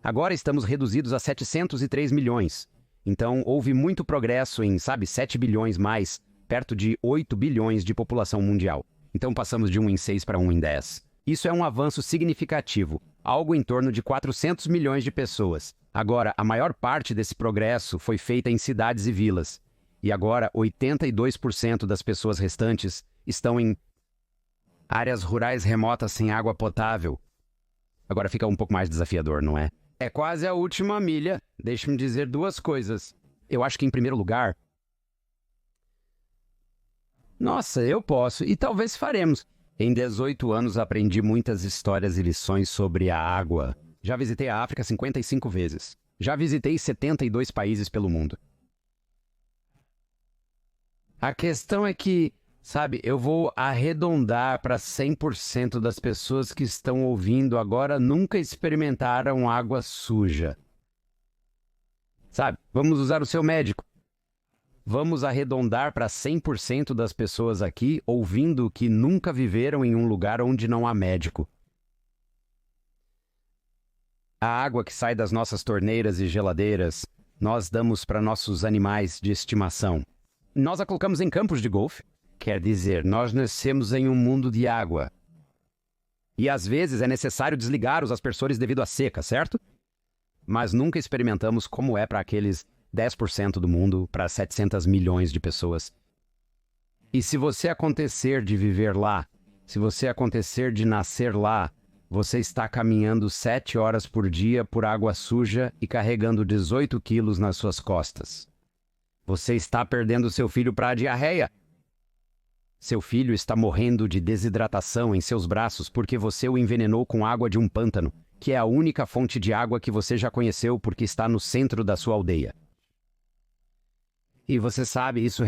Agora estamos reduzidos a 703 milhões. Então houve muito progresso em, 7 bilhões mais, perto de 8 bilhões de população mundial. Então passamos de 1 em 6 para 1 em 10. Isso é um avanço significativo, algo em torno de 400 milhões de pessoas. Agora, a maior parte desse progresso foi feita em cidades e vilas. E agora, 82% das pessoas restantes estão em áreas rurais remotas sem água potável. Agora fica um pouco mais desafiador, não é? É quase a última milha. Deixe-me dizer 2 coisas. Eu acho que, em primeiro lugar... Nossa, eu posso. E talvez faremos. Em 18 anos aprendi muitas histórias e lições sobre a água. Já visitei a África 55 vezes. Já visitei 72 países pelo mundo. A questão é que, eu vou arredondar para 100% das pessoas que estão ouvindo agora nunca experimentaram água suja. Vamos usar o seu médico. Vamos arredondar para 100% das pessoas aqui ouvindo que nunca viveram em um lugar onde não há médico. A água que sai das nossas torneiras e geladeiras, nós damos para nossos animais de estimação. Nós a colocamos em campos de golfe. Quer dizer, nós nascemos em um mundo de água. E às vezes é necessário desligar os aspersores devido à seca, certo? Mas nunca experimentamos como é para aqueles 10% do mundo, para 700 milhões de pessoas. E se você acontecer de viver lá, se você acontecer de nascer lá, você está caminhando 7 horas por dia por água suja e carregando 18 quilos nas suas costas. Você está perdendo seu filho para a diarreia. Seu filho está morrendo de desidratação em seus braços porque você o envenenou com água de um pântano, que é a única fonte de água que você já conheceu porque está no centro da sua aldeia. E você sabe, isso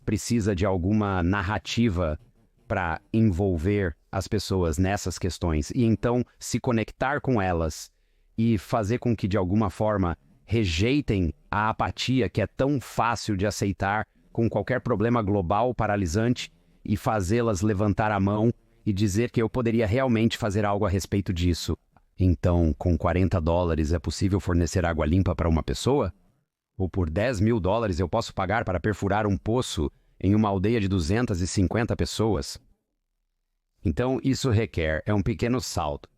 precisa de alguma narrativa para envolver as pessoas nessas questões e então se conectar com elas e fazer com que de alguma forma rejeitem a apatia que é tão fácil de aceitar com qualquer problema global paralisante e fazê-las levantar a mão e dizer que eu poderia realmente fazer algo a respeito disso. Então, com $40 é possível fornecer água limpa para uma pessoa? Ou por $10.000 eu posso pagar para perfurar um poço em uma aldeia de 250 pessoas? Então, isso é um pequeno salto.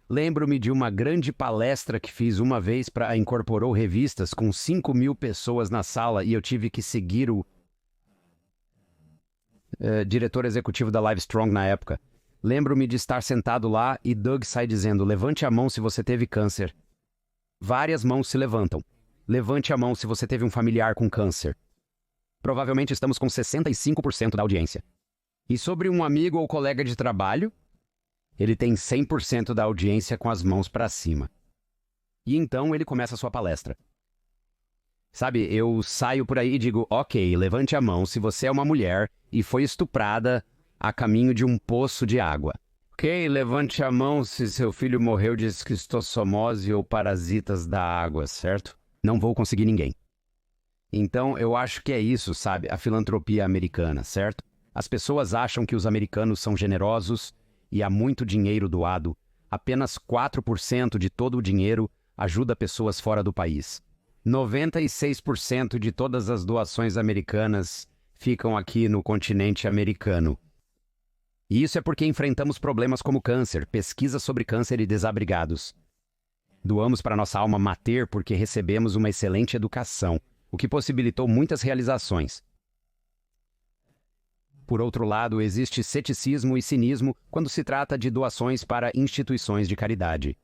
Lembro-me de uma grande palestra que fiz uma vez para incorporou revistas com 5.000 pessoas na sala e eu tive que seguir o diretor executivo da Livestrong na época. Lembro-me de estar sentado lá e Doug sai dizendo: levante a mão se você teve câncer. Várias mãos se levantam. Levante a mão se você teve um familiar com câncer. Provavelmente estamos com 65% da audiência. E sobre um amigo ou colega de trabalho, ele tem 100% da audiência com as mãos para cima. E então ele começa a sua palestra. Eu saio por aí e digo: ok, levante a mão se você é uma mulher e foi estuprada a caminho de um poço de água. Ok, levante a mão se seu filho morreu de esquistossomose ou parasitas da água, certo? Não vou conseguir ninguém. Então, eu acho que é isso, a filantropia americana, certo? As pessoas acham que os americanos são generosos e há muito dinheiro doado. Apenas 4% de todo o dinheiro ajuda pessoas fora do país. 96% de todas as doações americanas ficam aqui no continente americano. E isso é porque enfrentamos problemas como câncer, pesquisa sobre câncer e desabrigados. Doamos para nossa alma mater porque recebemos uma excelente educação, o que possibilitou muitas realizações. Por outro lado, existe ceticismo e cinismo quando se trata de doações para instituições de caridade.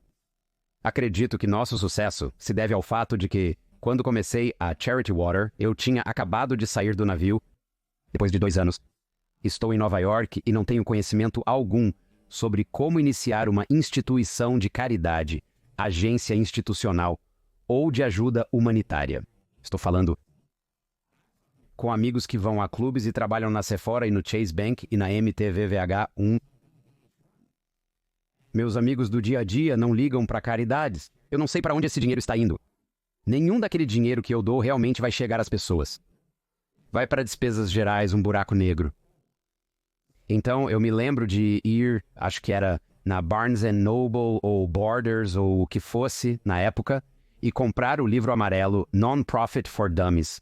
Acredito que nosso sucesso se deve ao fato de que, quando comecei a Charity Water, eu tinha acabado de sair do navio, depois de 2 anos. Estou em Nova York e não tenho conhecimento algum sobre como iniciar uma instituição de caridade, agência institucional ou de ajuda humanitária. Estou falando com amigos que vão a clubes e trabalham na Sephora e no Chase Bank e na MTVVH1. Meus amigos do dia a dia não ligam para caridades. Eu não sei para onde esse dinheiro está indo. Nenhum daquele dinheiro que eu dou realmente vai chegar às pessoas. Vai para despesas gerais, um buraco negro. Então eu me lembro de ir, acho que era na Barnes & Noble ou Borders ou o que fosse na época, e comprar o livro amarelo Non-Profit for Dummies.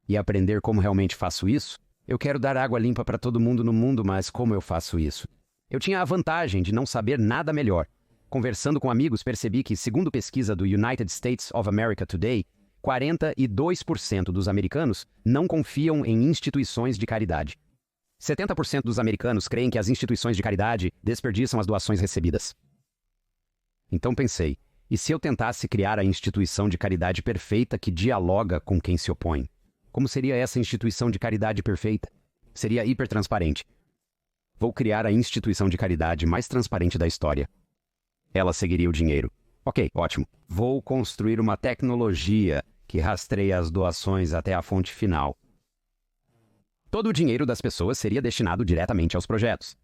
E aprender como realmente faço isso. Eu quero dar água limpa para todo mundo no mundo, mas como eu faço isso? Eu tinha a vantagem de não saber nada melhor. Conversando com amigos, percebi que, segundo pesquisa do United States of America Today, 42% dos americanos não confiam em instituições de caridade. 70% dos americanos creem que as instituições de caridade desperdiçam as doações recebidas. Então pensei, e se eu tentasse criar a instituição de caridade perfeita que dialoga com quem se opõe? Como seria essa instituição de caridade perfeita? Seria hipertransparente. Vou criar a instituição de caridade mais transparente da história. Ela seguiria o dinheiro. Ok, ótimo. Vou construir uma tecnologia que rastreia as doações até a fonte final. Todo o dinheiro das pessoas seria destinado diretamente aos projetos.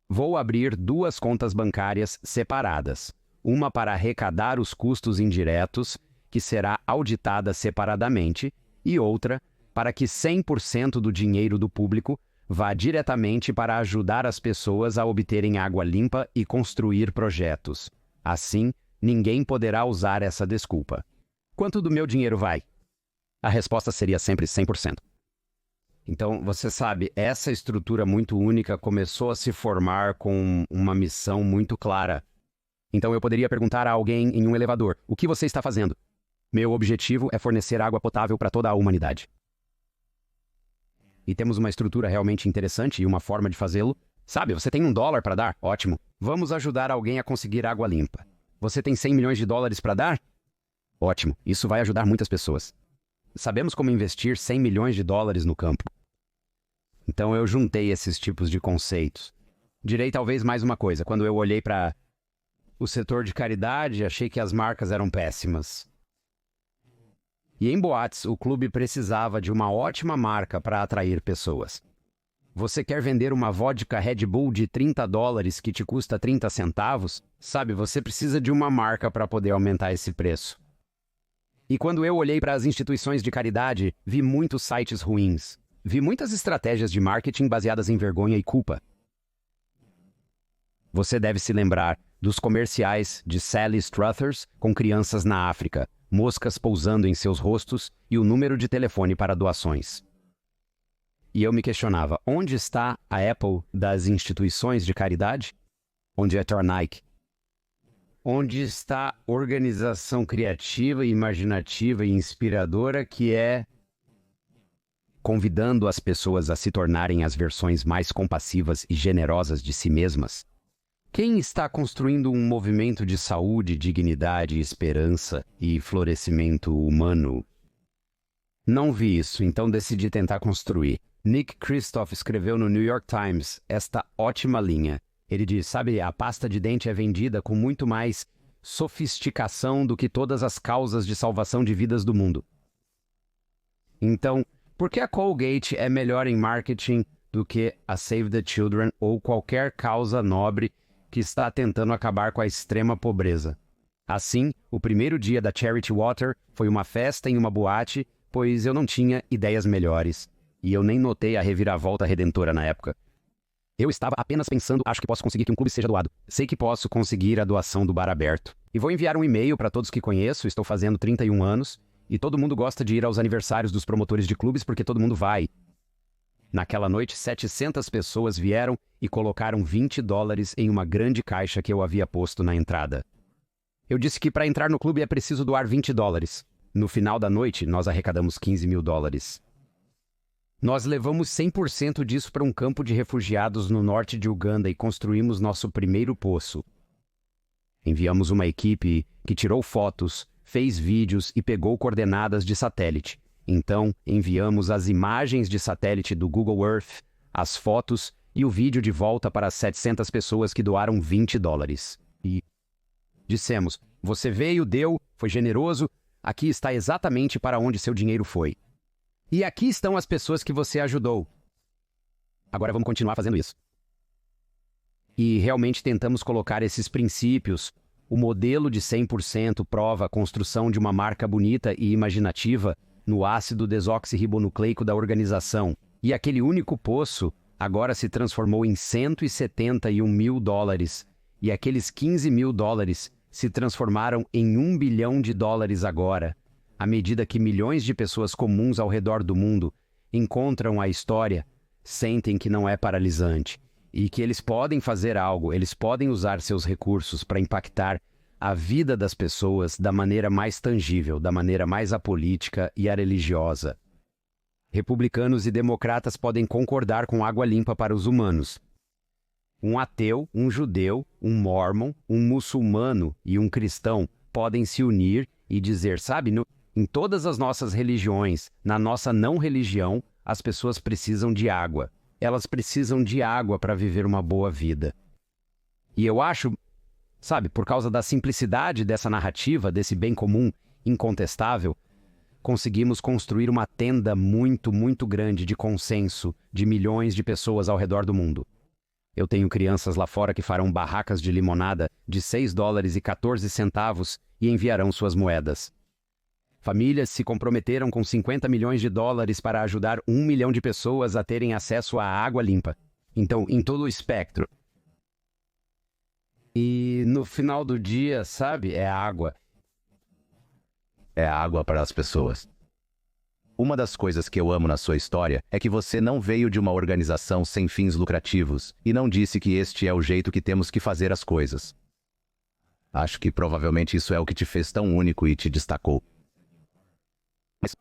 Vou abrir 2 contas bancárias separadas. Uma para arrecadar os custos indiretos, que será auditada separadamente, e outra para que 100% do dinheiro do público vá diretamente para ajudar as pessoas a obterem água limpa e construir projetos. Assim, ninguém poderá usar essa desculpa. Quanto do meu dinheiro vai? A resposta seria sempre 100%. Então, você sabe, essa estrutura muito única começou a se formar com uma missão muito clara. Então eu poderia perguntar a alguém em um elevador, o que você está fazendo? Meu objetivo é fornecer água potável para toda a humanidade. E temos uma estrutura realmente interessante e uma forma de fazê-lo. Sabe, você tem $1 para dar? Ótimo. Vamos ajudar alguém a conseguir água limpa. Você tem $100 milhões para dar? Ótimo. Isso vai ajudar muitas pessoas. Sabemos como investir $100 milhões no campo. Então eu juntei esses tipos de conceitos. Direi talvez mais uma coisa. Quando eu olhei para o setor de caridade, achei que as marcas eram péssimas. E em boates, o clube precisava de uma ótima marca para atrair pessoas. Você quer vender uma vodka Red Bull de $30 que te custa 30 centavos? Sabe, você precisa de uma marca para poder aumentar esse preço. E quando eu olhei para as instituições de caridade, vi muitos sites ruins. Vi muitas estratégias de marketing baseadas em vergonha e culpa. Você deve se lembrar dos comerciais de Sally Struthers com crianças na África, moscas pousando em seus rostos e o número de telefone para doações. E eu me questionava, onde está a Apple das instituições de caridade? Onde é a Nike? Onde está a organização criativa, imaginativa e inspiradora que é convidando as pessoas a se tornarem as versões mais compassivas e generosas de si mesmas? Quem está construindo um movimento de saúde, dignidade, esperança e florescimento humano? Não vi isso, então decidi tentar construir. Nick Kristof escreveu no New York Times esta ótima linha. Ele diz, sabe, a pasta de dente é vendida com muito mais sofisticação do que todas as causas de salvação de vidas do mundo. Então, por que a Colgate é melhor em marketing do que a Save the Children ou qualquer causa nobre que está tentando acabar com a extrema pobreza? Assim, o primeiro dia da Charity Water foi uma festa em uma boate, pois eu não tinha ideias melhores. E eu nem notei a reviravolta redentora na época. Eu estava apenas pensando, acho que posso conseguir que um clube seja doado. Sei que posso conseguir a doação do bar aberto. E vou enviar um e-mail para todos que conheço, estou fazendo 31 anos, e todo mundo gosta de ir aos aniversários dos promotores de clubes porque todo mundo vai. Naquela noite, 700 pessoas vieram e colocaram $20 em uma grande caixa que eu havia posto na entrada. Eu disse que para entrar no clube é preciso doar $20. No final da noite, nós arrecadamos $15 mil. Nós levamos 100% disso para um campo de refugiados no norte de Uganda e construímos nosso primeiro poço. Enviamos uma equipe que tirou fotos, fez vídeos e pegou coordenadas de satélite. Então, enviamos as imagens de satélite do Google Earth, as fotos e o vídeo de volta para as 700 pessoas que doaram $20. E dissemos, você veio, deu, foi generoso, aqui está exatamente para onde seu dinheiro foi. E aqui estão as pessoas que você ajudou. Agora vamos continuar fazendo isso. e realmente tentamos colocar esses princípios. O modelo de 100% prova a construção de uma marca bonita e imaginativa no ácido desoxirribonucleico da organização. E aquele único poço agora se transformou em $171 mil. E aqueles $15 mil se transformaram em $1 bilhão agora, à medida que milhões de pessoas comuns ao redor do mundo encontram a história, sentem que não é paralisante e que eles podem fazer algo, eles podem usar seus recursos para impactar a vida das pessoas da maneira mais tangível, da maneira mais apolítica e religiosa. Republicanos e democratas podem concordar com água limpa para os humanos. Um ateu, um judeu, um mórmon, um muçulmano e um cristão podem se unir e dizer, sabe, em todas as nossas religiões, na nossa não religião, as pessoas precisam de água. Elas precisam de água para viver uma boa vida. E eu acho, sabe, por causa da simplicidade dessa narrativa, desse bem comum incontestável, conseguimos construir uma tenda muito, muito grande de consenso de milhões de pessoas ao redor do mundo. Eu tenho crianças lá fora que farão barracas de limonada de $6,14 e enviarão suas moedas. Famílias se comprometeram com $50 milhões para ajudar 1 milhão de pessoas a terem acesso à água limpa. Então, em todo o espectro. E no final do dia, sabe, é água. É água para as pessoas. Uma das coisas que eu amo na sua história é que você não veio de uma organização sem fins lucrativos e não disse que este é o jeito que temos que fazer as coisas. Acho que provavelmente isso é o que te fez tão único e te destacou. Mas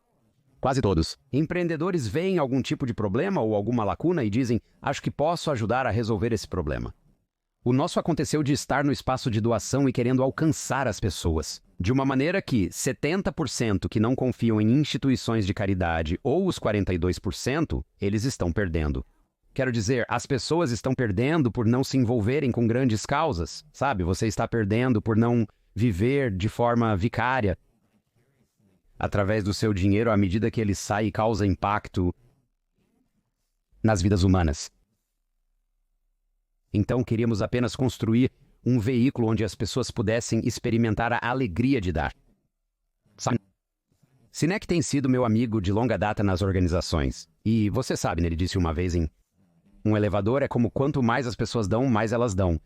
quase todos. Empreendedores veem algum tipo de problema ou alguma lacuna e dizem, acho que posso ajudar a resolver esse problema. O nosso aconteceu de estar no espaço de doação e querendo alcançar as pessoas. De uma maneira que 70% que não confiam em instituições de caridade ou os 42%, eles estão perdendo. Quero dizer, as pessoas estão perdendo por não se envolverem com grandes causas, sabe? Você está perdendo por não viver de forma vicária, através do seu dinheiro à medida que ele sai e causa impacto nas vidas humanas. Então queríamos apenas construir um veículo onde as pessoas pudessem experimentar a alegria de dar. Sabe? Sinek tem sido meu amigo de longa data nas organizações. E você sabe, né, ele disse uma vez um elevador é como quanto mais as pessoas dão, mais elas dão.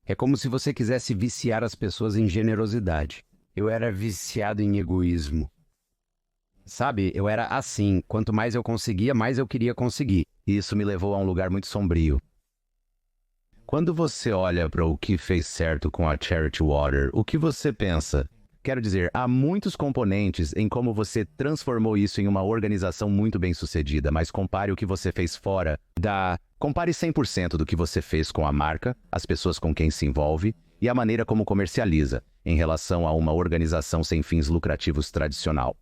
É como se você quisesse viciar as pessoas em generosidade. Eu era viciado em egoísmo. Sabe, eu era assim, quanto mais eu conseguia, mais eu queria conseguir. E isso me levou a um lugar muito sombrio. Quando você olha para o que fez certo com a Charity Water, o que você pensa? Quero dizer, há muitos componentes em como você transformou isso em uma organização muito bem-sucedida, mas compare o que você fez fora da... Compare 100% do que você fez com a marca, as pessoas com quem se envolve e a maneira como comercializa, em relação a uma organização sem fins lucrativos tradicional.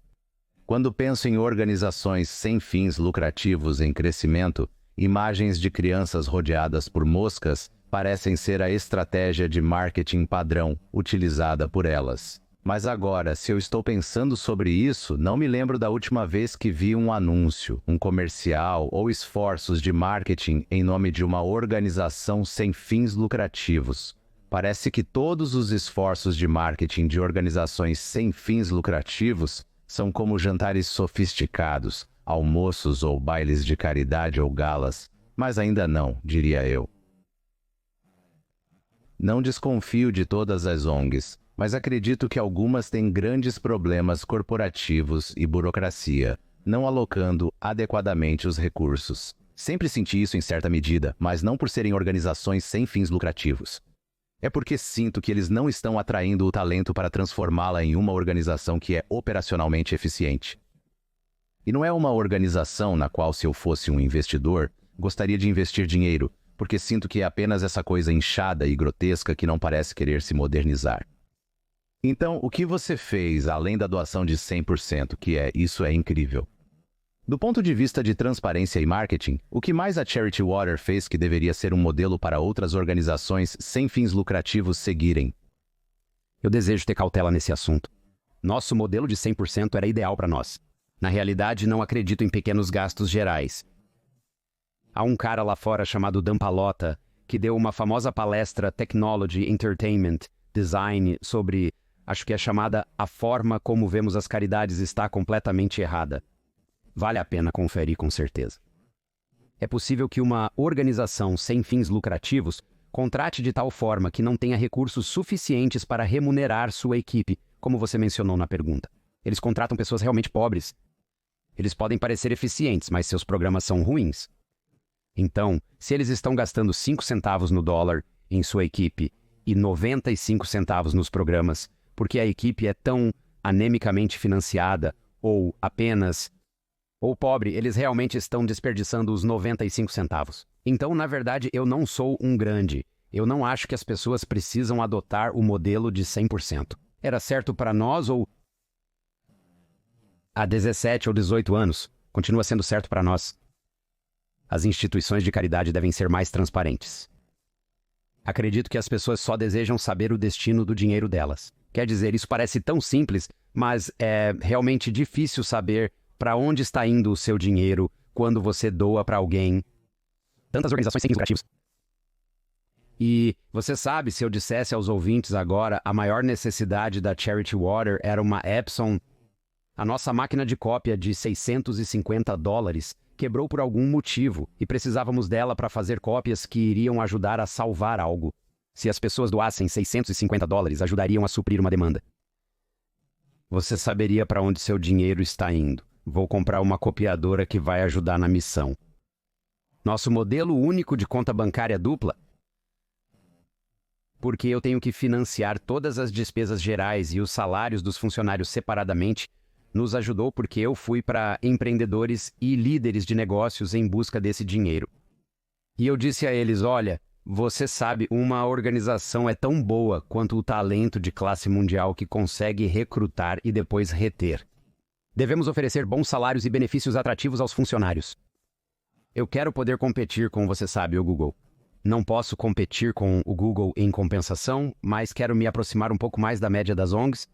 Quando penso em organizações sem fins lucrativos em crescimento, imagens de crianças rodeadas por moscas parecem ser a estratégia de marketing padrão utilizada por elas. Mas agora, se eu estou pensando sobre isso, não me lembro da última vez que vi um anúncio, um comercial ou esforços de marketing em nome de uma organização sem fins lucrativos. Parece que todos os esforços de marketing de organizações sem fins lucrativos são como jantares sofisticados, almoços ou bailes de caridade ou galas, mas ainda não, diria eu. Não desconfio de todas as ONGs, mas acredito que algumas têm grandes problemas corporativos e burocracia, não alocando adequadamente os recursos. Sempre senti isso em certa medida, mas não por serem organizações sem fins lucrativos. É porque sinto que eles não estão atraindo o talento para transformá-la em uma organização que é operacionalmente eficiente. E não é uma organização na qual, se eu fosse um investidor, gostaria de investir dinheiro, porque sinto que é apenas essa coisa inchada e grotesca que não parece querer se modernizar. Então, o que você fez, além da doação de 100%, isso é incrível? Do ponto de vista de transparência e marketing, o que mais a Charity Water fez que deveria ser um modelo para outras organizações sem fins lucrativos seguirem? Eu desejo ter cautela nesse assunto. Nosso modelo de 100% era ideal para nós. Na realidade, não acredito em pequenos gastos gerais. Há um cara lá fora chamado Dan Pallotta que deu uma famosa palestra Technology, Entertainment, Design sobre, acho que é chamada A Forma Como Vemos as Caridades Está Completamente Errada. Vale a pena conferir com certeza. É possível que uma organização sem fins lucrativos contrate de tal forma que não tenha recursos suficientes para remunerar sua equipe, como você mencionou na pergunta. Eles contratam pessoas realmente pobres. Eles podem parecer eficientes, mas seus programas são ruins. Então, se eles estão gastando 5 centavos no dólar em sua equipe e 95 centavos nos programas, porque a equipe é tão anemicamente financiada ou apenas ou pobre, eles realmente estão desperdiçando os 95 centavos. Então, na verdade, eu não sou um grande. Eu não acho que as pessoas precisam adotar o modelo de 100%. Era certo para nós ou há 17 ou 18 anos, continua sendo certo para nós. As instituições de caridade devem ser mais transparentes. Acredito que as pessoas só desejam saber o destino do dinheiro delas. Quer dizer, isso parece tão simples, mas é realmente difícil saber para onde está indo o seu dinheiro quando você doa para alguém. Tantas organizações sem fins lucrativos. E você sabe, se eu dissesse aos ouvintes agora, a maior necessidade da Charity Water era uma Epson. A nossa máquina de cópia de $650 quebrou por algum motivo e precisávamos dela para fazer cópias que iriam ajudar a salvar algo. Se as pessoas doassem $650, ajudariam a suprir uma demanda. Você saberia para onde seu dinheiro está indo. Vou comprar uma copiadora que vai ajudar na missão. Nosso modelo único de conta bancária dupla, porque eu tenho que financiar todas as despesas gerais e os salários dos funcionários separadamente, nos ajudou porque eu fui para empreendedores e líderes de negócios em busca desse dinheiro. E eu disse a eles, olha, você sabe, uma organização é tão boa quanto o talento de classe mundial que consegue recrutar e depois reter. Devemos oferecer bons salários e benefícios atrativos aos funcionários. Eu quero poder competir com, você sabe, o Google. Não posso competir com o Google em compensação, mas quero me aproximar um pouco mais da média das ONGs.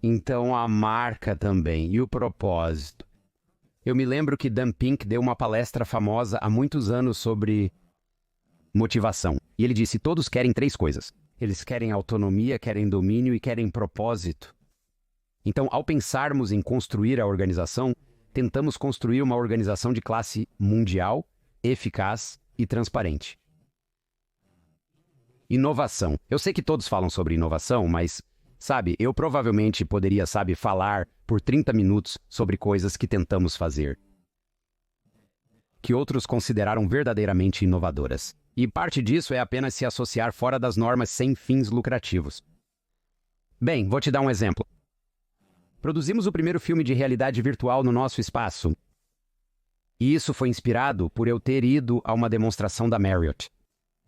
Então a marca também, e o propósito. Eu me lembro que Dan Pink deu uma palestra famosa há muitos anos sobre motivação. E ele disse, todos querem 3 coisas. Eles querem autonomia, querem domínio e querem propósito. Então, ao pensarmos em construir a organização, tentamos construir uma organização de classe mundial, eficaz e transparente. Inovação. Eu sei que todos falam sobre inovação, mas, sabe, eu provavelmente poderia, falar por 30 minutos sobre coisas que tentamos fazer, que outros consideraram verdadeiramente inovadoras. E parte disso é apenas se associar fora das normas sem fins lucrativos. Bem, vou te dar um exemplo. Produzimos o primeiro filme de realidade virtual no nosso espaço. E isso foi inspirado por eu ter ido a uma demonstração da Marriott.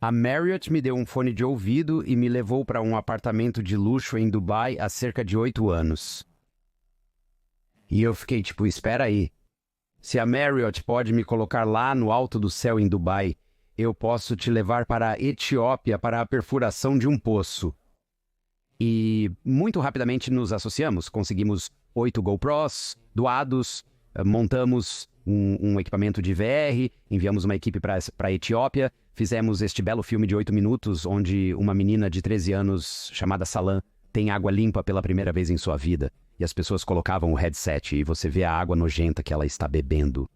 A Marriott me deu um fone de ouvido e me levou para um apartamento de luxo em Dubai há cerca de 8 anos. E eu fiquei tipo, espera aí. Se a Marriott pode me colocar lá no alto do céu em Dubai, eu posso te levar para a Etiópia para a perfuração de um poço. E muito rapidamente nos associamos, conseguimos 8 GoPros doados, montamos um equipamento de VR, enviamos uma equipe para a Etiópia, fizemos este belo filme de 8 minutos, onde uma menina de 13 anos, chamada Salam, tem água limpa pela primeira vez em sua vida, e as pessoas colocavam o headset e você vê a água nojenta que ela está bebendo.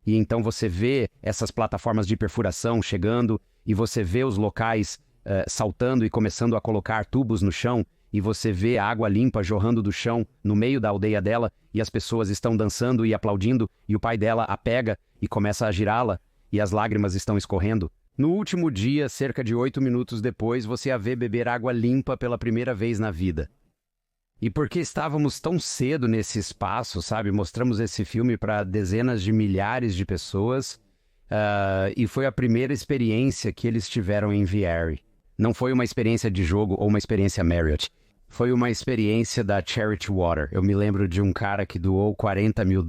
E então você vê essas plataformas de perfuração chegando, e você vê os locais saltando e começando a colocar tubos no chão, e você vê a água limpa jorrando do chão no meio da aldeia dela, e as pessoas estão dançando e aplaudindo, e o pai dela a pega e começa a girá-la, e as lágrimas estão escorrendo. No último dia, cerca de 8 minutos depois, você a vê beber água limpa pela primeira vez na vida. E porque estávamos tão cedo nesse espaço, mostramos esse filme para dezenas de milhares de pessoas, e foi a primeira experiência que eles tiveram em VR. Não foi uma experiência de jogo ou uma experiência Marriott. Foi uma experiência da Charity Water. Eu me lembro de um cara que doou $40 mil.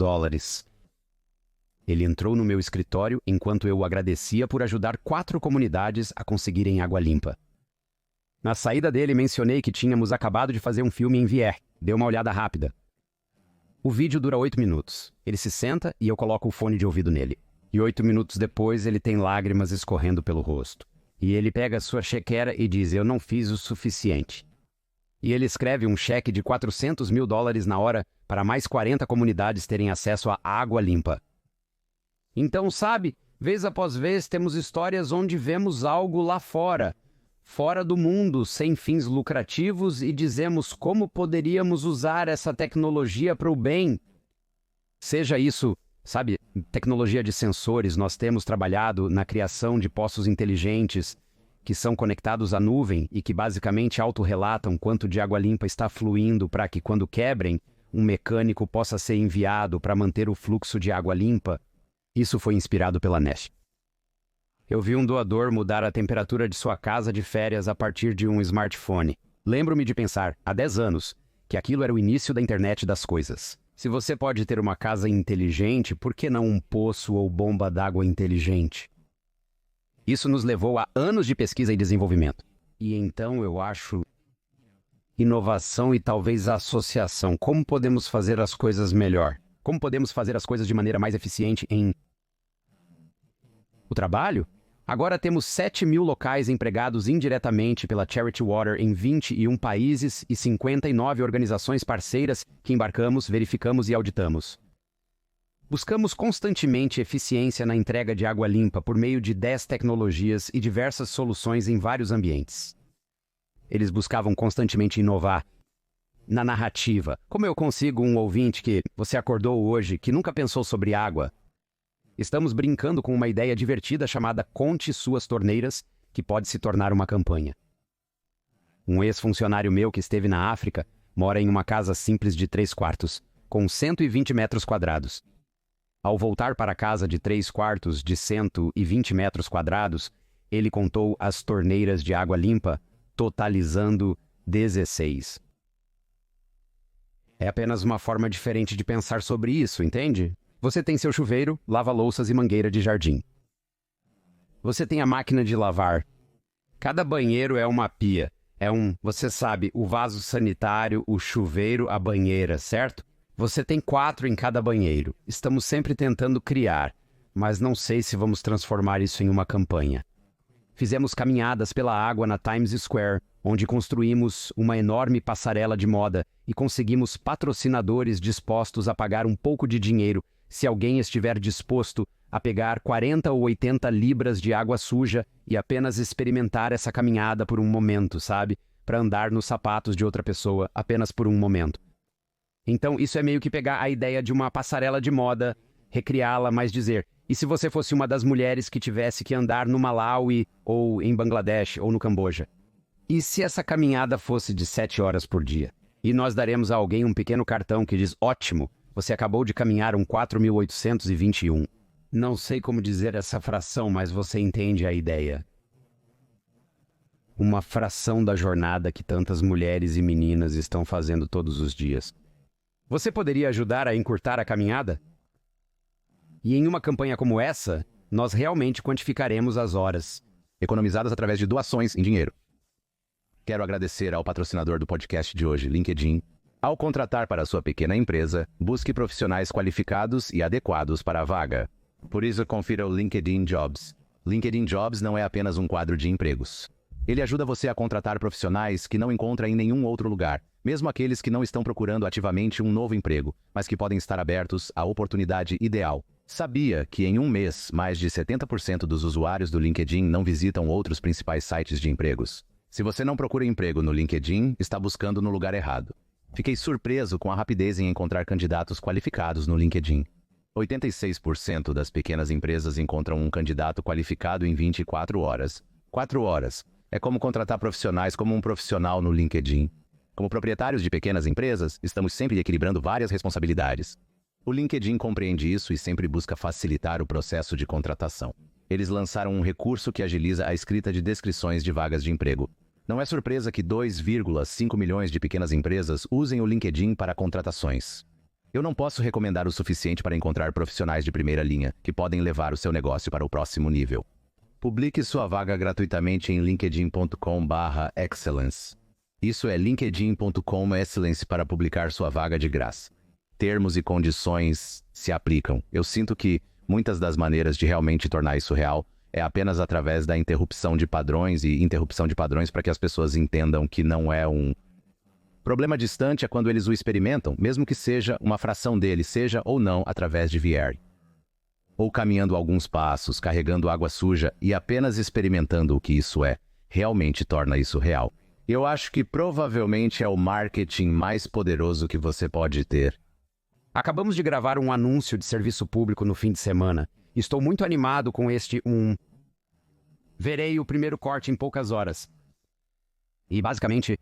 Ele entrou no meu escritório enquanto eu o agradecia por ajudar 4 comunidades a conseguirem água limpa. Na saída dele, mencionei que tínhamos acabado de fazer um filme em VR. Deu uma olhada rápida. O vídeo dura 8 minutos. Ele se senta e eu coloco o fone de ouvido nele. E 8 minutos depois ele tem lágrimas escorrendo pelo rosto. E ele pega sua chequera e diz: eu não fiz o suficiente. E ele escreve um cheque de $400 mil na hora para mais 40 comunidades terem acesso à água limpa. Então, sabe, vez após vez temos histórias onde vemos algo lá fora, fora do mundo, sem fins lucrativos, e dizemos como poderíamos usar essa tecnologia para o bem. Seja isso, sabe, tecnologia de sensores. Nós temos trabalhado na criação de poços inteligentes que são conectados à nuvem e que basicamente autorrelatam quanto de água limpa está fluindo para que, quando quebrem, um mecânico possa ser enviado para manter o fluxo de água limpa. Isso foi inspirado pela Nest. Eu vi um doador mudar a temperatura de sua casa de férias a partir de um smartphone. Lembro-me de pensar, há 10 anos, que aquilo era o início da internet das coisas. Se você pode ter uma casa inteligente, por que não um poço ou bomba d'água inteligente? Isso nos levou a anos de pesquisa e desenvolvimento. E então eu acho inovação e talvez associação. Como podemos fazer as coisas melhor? Como podemos fazer as coisas de maneira mais eficiente em o trabalho? Agora temos 7 mil locais empregados indiretamente pela Charity Water em 21 países e 59 organizações parceiras que embarcamos, verificamos e auditamos. Buscamos constantemente eficiência na entrega de água limpa por meio de 10 tecnologias e diversas soluções em vários ambientes. Eles buscavam constantemente inovar na narrativa. Como eu consigo um ouvinte que você acordou hoje, que nunca pensou sobre água? Estamos brincando com uma ideia divertida chamada Conte Suas Torneiras, que pode se tornar uma campanha. Um ex-funcionário meu que esteve na África mora em uma casa simples de 3 quartos, com 120 metros quadrados. Ao voltar para a casa de 3 quartos de 120 metros quadrados, ele contou as torneiras de água limpa, totalizando 16. É apenas uma forma diferente de pensar sobre isso, entende? Você tem seu chuveiro, lava-louças e mangueira de jardim. Você tem a máquina de lavar. Cada banheiro é uma pia. Você sabe, o vaso sanitário, o chuveiro, a banheira, certo? Você tem 4 em cada banheiro. Estamos sempre tentando criar, mas não sei se vamos transformar isso em uma campanha. Fizemos caminhadas pela água na Times Square, onde construímos uma enorme passarela de moda e conseguimos patrocinadores dispostos a pagar um pouco de dinheiro se alguém estiver disposto a pegar 40 ou 80 libras de água suja e apenas experimentar essa caminhada por um momento, sabe? Para andar nos sapatos de outra pessoa apenas por um momento. Então, isso é meio que pegar a ideia de uma passarela de moda, recriá-la, mas dizer, e se você fosse uma das mulheres que tivesse que andar no Malawi, ou em Bangladesh, ou no Camboja? E se essa caminhada fosse de 7 horas por dia? E nós daremos a alguém um pequeno cartão que diz, ótimo, você acabou de caminhar um 4.821. Não sei como dizer essa fração, mas você entende a ideia. Uma fração da jornada que tantas mulheres e meninas estão fazendo todos os dias. Você poderia ajudar a encurtar a caminhada? E em uma campanha como essa, nós realmente quantificaremos as horas economizadas através de doações em dinheiro. Quero agradecer ao patrocinador do podcast de hoje, LinkedIn. Ao contratar para a sua pequena empresa, busque profissionais qualificados e adequados para a vaga. Por isso, confira o LinkedIn Jobs. LinkedIn Jobs não é apenas um quadro de empregos. Ele ajuda você a contratar profissionais que não encontra em nenhum outro lugar, mesmo aqueles que não estão procurando ativamente um novo emprego, mas que podem estar abertos à oportunidade ideal. Sabia que em um mês, mais de 70% dos usuários do LinkedIn não visitam outros principais sites de empregos? Se você não procura emprego no LinkedIn, está buscando no lugar errado. Fiquei surpreso com a rapidez em encontrar candidatos qualificados no LinkedIn. 86% das pequenas empresas encontram um candidato qualificado em 24 horas. 4 horas. É como contratar profissionais como um profissional no LinkedIn. Como proprietários de pequenas empresas, estamos sempre equilibrando várias responsabilidades. O LinkedIn compreende isso e sempre busca facilitar o processo de contratação. Eles lançaram um recurso que agiliza a escrita de descrições de vagas de emprego. Não é surpresa que 2,5 milhões de pequenas empresas usem o LinkedIn para contratações. Eu não posso recomendar o suficiente para encontrar profissionais de primeira linha que podem levar o seu negócio para o próximo nível. Publique sua vaga gratuitamente em linkedin.com/excellence. Isso é linkedin.com/excellence para publicar sua vaga de graça. Termos e condições se aplicam. Eu sinto que, Muitas das maneiras de realmente tornar isso real é apenas através da interrupção de padrões para que as pessoas entendam que não é um problema distante é quando eles o experimentam, mesmo que seja uma fração dele, seja ou não através de VR. Ou caminhando alguns passos, carregando água suja e apenas experimentando o que isso é, realmente torna isso real. Eu acho que provavelmente é o marketing mais poderoso que você pode ter. Acabamos de gravar um anúncio de serviço público no fim de semana. Estou muito animado com Verei o primeiro corte em poucas horas. E basicamente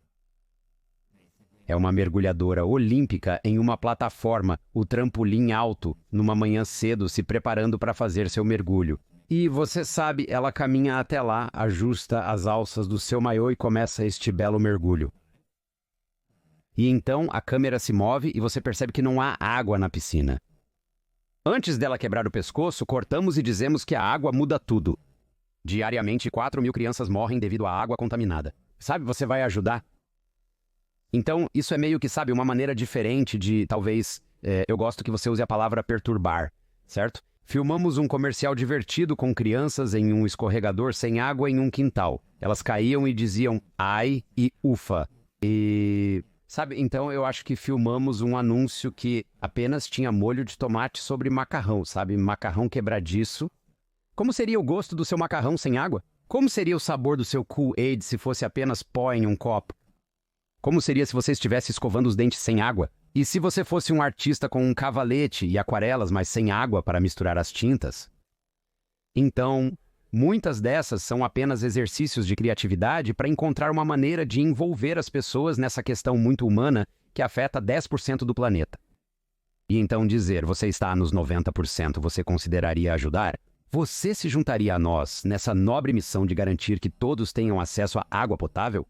é uma mergulhadora olímpica em uma plataforma, o trampolim alto, numa manhã cedo se preparando para fazer seu mergulho. E você sabe, ela caminha até lá, ajusta as alças do seu maiô e começa este belo mergulho. E então a câmera se move e você percebe que não há água na piscina. Antes dela quebrar o pescoço, cortamos e dizemos que a água muda tudo. Diariamente, 4.000 crianças morrem devido à água contaminada. Sabe, você vai ajudar? Então, isso é meio que, sabe, uma maneira diferente de, talvez, eu gosto que você use a palavra perturbar, certo? Filmamos um comercial divertido com crianças em um escorregador sem água em um quintal. Elas caíam e diziam ai e ufa. E, sabe, então eu acho que filmamos um anúncio que apenas tinha molho de tomate sobre macarrão, sabe? Macarrão quebradiço. Como seria o gosto do seu macarrão sem água? Como seria o sabor do seu Kool-Aid se fosse apenas pó em um copo? Como seria se você estivesse escovando os dentes sem água? E se você fosse um artista com um cavalete e aquarelas, mas sem água para misturar as tintas? Então, muitas dessas são apenas exercícios de criatividade para encontrar uma maneira de envolver as pessoas nessa questão muito humana que afeta 10% do planeta. E então dizer, você está nos 90%, você consideraria ajudar? Você se juntaria a nós nessa nobre missão de garantir que todos tenham acesso à água potável?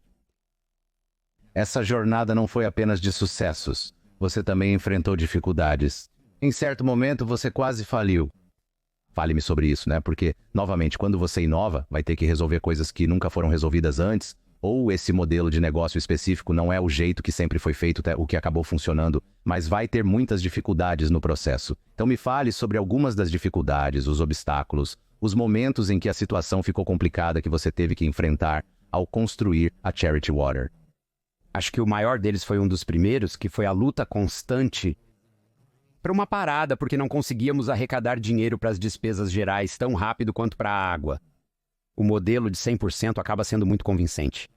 Essa jornada não foi apenas de sucessos. Você também enfrentou dificuldades. Em certo momento, você quase faliu. Fale-me sobre isso, né? Porque, novamente, quando você inova, vai ter que resolver coisas que nunca foram resolvidas antes, ou esse modelo de negócio específico não é o jeito que sempre foi feito, o que acabou funcionando, mas vai ter muitas dificuldades no processo. Então me fale sobre algumas das dificuldades, os obstáculos, os momentos em que a situação ficou complicada que você teve que enfrentar ao construir a Charity Water. Acho que o maior deles foi um dos primeiros, que foi a luta constante para uma parada, porque não conseguíamos arrecadar dinheiro para as despesas gerais tão rápido quanto para a água. O modelo de 100% acaba sendo muito convincente.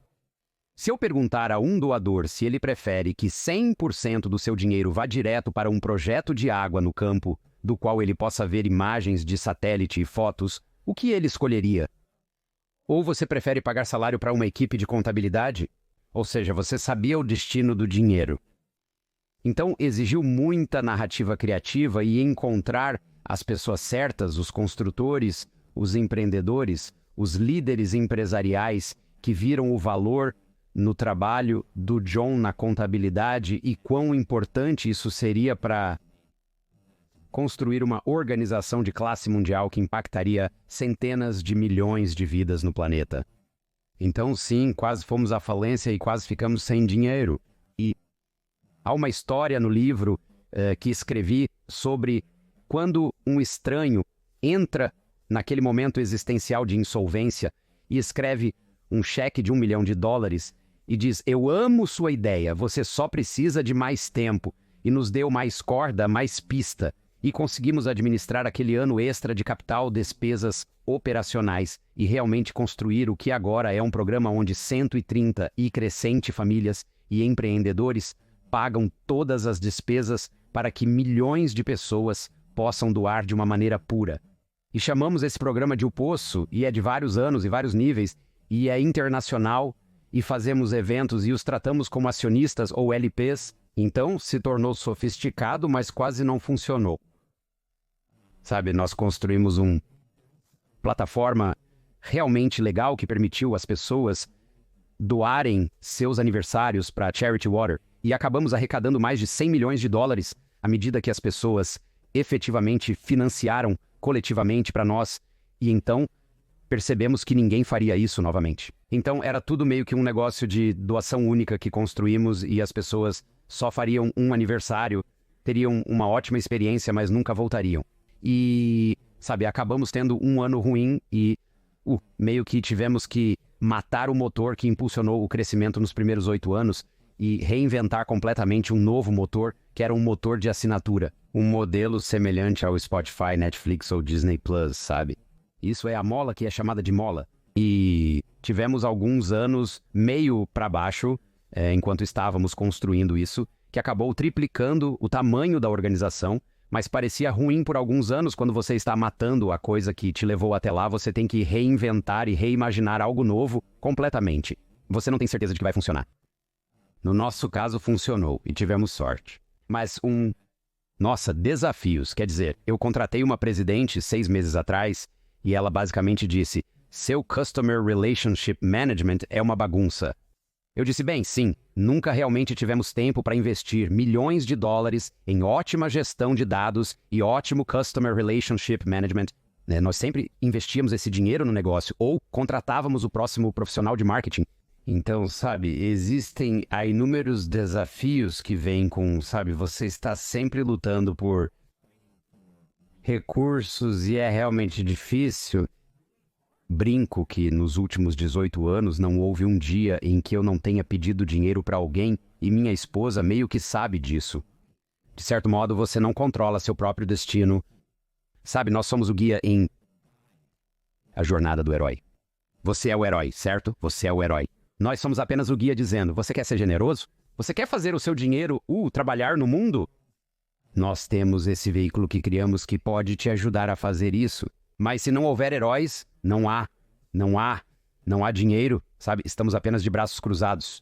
Se eu perguntar a um doador se ele prefere que 100% do seu dinheiro vá direto para um projeto de água no campo, do qual ele possa ver imagens de satélite e fotos, o que ele escolheria? Ou você prefere pagar salário para uma equipe de contabilidade? Ou seja, você sabia o destino do dinheiro. Então, exigiu muita narrativa criativa e encontrar as pessoas certas, os construtores, os empreendedores, os líderes empresariais que viram o valor no trabalho do John na contabilidade e quão importante isso seria para construir uma organização de classe mundial que impactaria centenas de milhões de vidas no planeta. Então, sim, quase fomos à falência e quase ficamos sem dinheiro. E há uma história no livro que escrevi sobre quando um estranho entra naquele momento existencial de insolvência e escreve um cheque de $1 milhão e diz, eu amo sua ideia, você só precisa de mais tempo, e nos deu mais corda, mais pista, e conseguimos administrar aquele ano extra de capital, despesas operacionais e realmente construir o que agora é um programa onde 130 e crescente famílias e empreendedores pagam todas as despesas para que milhões de pessoas possam doar de uma maneira pura. E chamamos esse programa de O Poço, e é de vários anos e vários níveis, e é internacional, e fazemos eventos e os tratamos como acionistas ou LPs. Então, se tornou sofisticado, mas quase não funcionou. Sabe, nós construímos uma plataforma realmente legal que permitiu às pessoas doarem seus aniversários para a Charity Water e acabamos arrecadando mais de $100 milhões à medida que as pessoas efetivamente financiaram coletivamente para nós e então percebemos que ninguém faria isso novamente. Então era tudo meio que um negócio de doação única que construímos e as pessoas só fariam um aniversário, teriam uma ótima experiência, mas nunca voltariam. E Sabe, acabamos tendo um ano ruim e meio que tivemos que matar o motor que impulsionou o crescimento nos primeiros 8 anos e reinventar completamente um novo motor, que era um motor de assinatura. Um modelo semelhante ao Spotify, Netflix ou Disney Plus, sabe? Isso é a mola que é chamada de mola. E tivemos alguns anos meio para baixo, enquanto estávamos construindo isso, que acabou triplicando o tamanho da organização, mas parecia ruim por alguns anos. Quando você está matando a coisa que te levou até lá, você tem que reinventar e reimaginar algo novo completamente. Você não tem certeza de que vai funcionar. No nosso caso, funcionou e tivemos sorte. Mas desafios. Quer dizer, eu contratei uma presidente 6 meses atrás e ela basicamente disse: seu Customer Relationship Management é uma bagunça. Eu disse, bem, sim, nunca realmente tivemos tempo para investir milhões de dólares em ótima gestão de dados e ótimo Customer Relationship Management. Nós sempre investíamos esse dinheiro no negócio ou contratávamos o próximo profissional de marketing. Então, sabe, existem inúmeros desafios que vêm com, sabe, você está sempre lutando por recursos e é realmente difícil. Brinco que nos últimos 18 anos não houve um dia em que eu não tenha pedido dinheiro para alguém e minha esposa meio que sabe disso. De certo modo, você não controla seu próprio destino. Sabe, nós somos o guia em A Jornada do Herói. Você é o herói, certo? Você é o herói. Nós somos apenas o guia dizendo, você quer ser generoso? Você quer fazer o seu dinheiro, trabalhar no mundo? Nós temos esse veículo que criamos que pode te ajudar a fazer isso. Mas se não houver heróis, não há dinheiro, sabe? Estamos apenas de braços cruzados,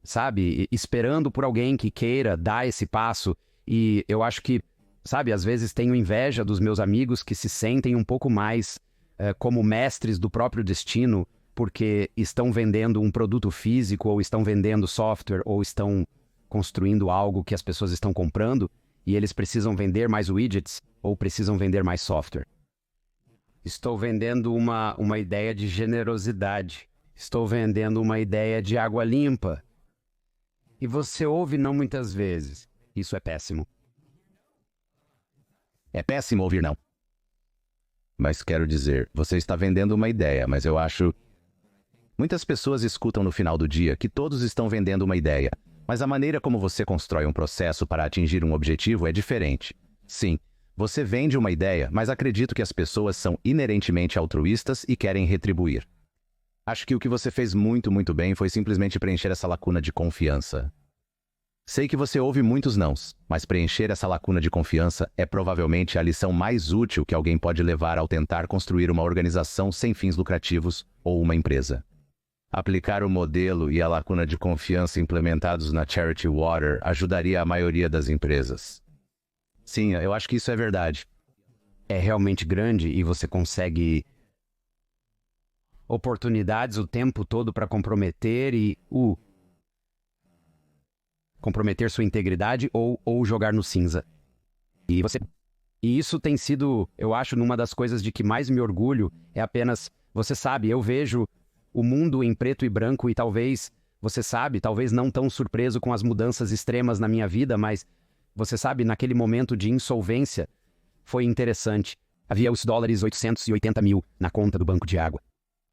sabe? Esperando por alguém que queira dar esse passo. E eu acho que, sabe, às vezes tenho inveja dos meus amigos que se sentem um pouco mais como mestres do próprio destino, porque estão vendendo um produto físico, ou estão vendendo software, ou estão construindo algo que as pessoas estão comprando, e eles precisam vender mais widgets, ou precisam vender mais software. Estou vendendo uma ideia de generosidade. Estou vendendo uma ideia de água limpa. E você ouve não muitas vezes. Isso é péssimo. É péssimo ouvir não. Mas quero dizer, você está vendendo uma ideia, mas eu acho... Muitas pessoas escutam no final do dia que todos estão vendendo uma ideia, mas a maneira como você constrói um processo para atingir um objetivo é diferente. Sim. Você vende uma ideia, mas acredito que as pessoas são inerentemente altruístas e querem retribuir. Acho que o que você fez muito bem foi simplesmente preencher essa lacuna de confiança. Sei que você ouve muitos nãos, mas preencher essa lacuna de confiança é provavelmente a lição mais útil que alguém pode levar ao tentar construir uma organização sem fins lucrativos ou uma empresa. Aplicar o modelo e a lacuna de confiança implementados na Charity Water ajudaria a maioria das empresas. Sim, eu acho que isso é verdade. É realmente grande e você consegue oportunidades o tempo todo para comprometer comprometer sua integridade ou jogar no cinza. E isso tem sido, eu acho, uma das coisas de que mais me orgulho é apenas, você sabe, eu vejo o mundo em preto e branco e talvez, você sabe, talvez não tão surpreso com as mudanças extremas na minha vida, mas você sabe, naquele momento de insolvência, foi interessante. Havia os dólares 880 mil na conta do banco de água.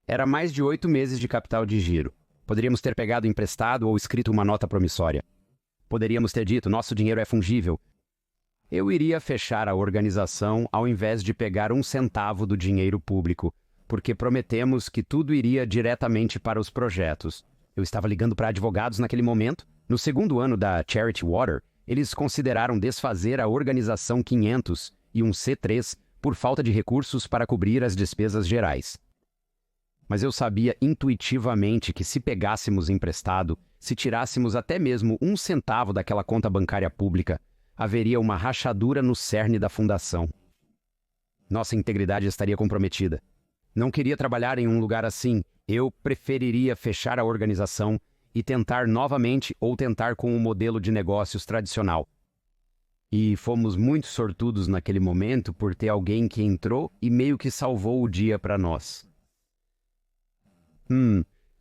Era mais de 8 meses de capital de giro. Poderíamos ter pegado emprestado ou escrito uma nota promissória. Poderíamos ter dito, nosso dinheiro é fungível. Eu iria fechar a organização ao invés de pegar 1 centavo do dinheiro público, porque prometemos que tudo iria diretamente para os projetos. Eu estava ligando para advogados naquele momento. No segundo ano da Charity Water, eles consideraram desfazer a Organização 500 e um C3 por falta de recursos para cobrir as despesas gerais. Mas eu sabia intuitivamente que se pegássemos emprestado, se tirássemos até mesmo 1 centavo daquela conta bancária pública, haveria uma rachadura no cerne da fundação. Nossa integridade estaria comprometida. Não queria trabalhar em um lugar assim. Eu preferiria fechar a organização e tentar novamente ou tentar com um modelo de negócios tradicional. E fomos muito sortudos naquele momento por ter alguém que entrou e meio que salvou o dia para nós.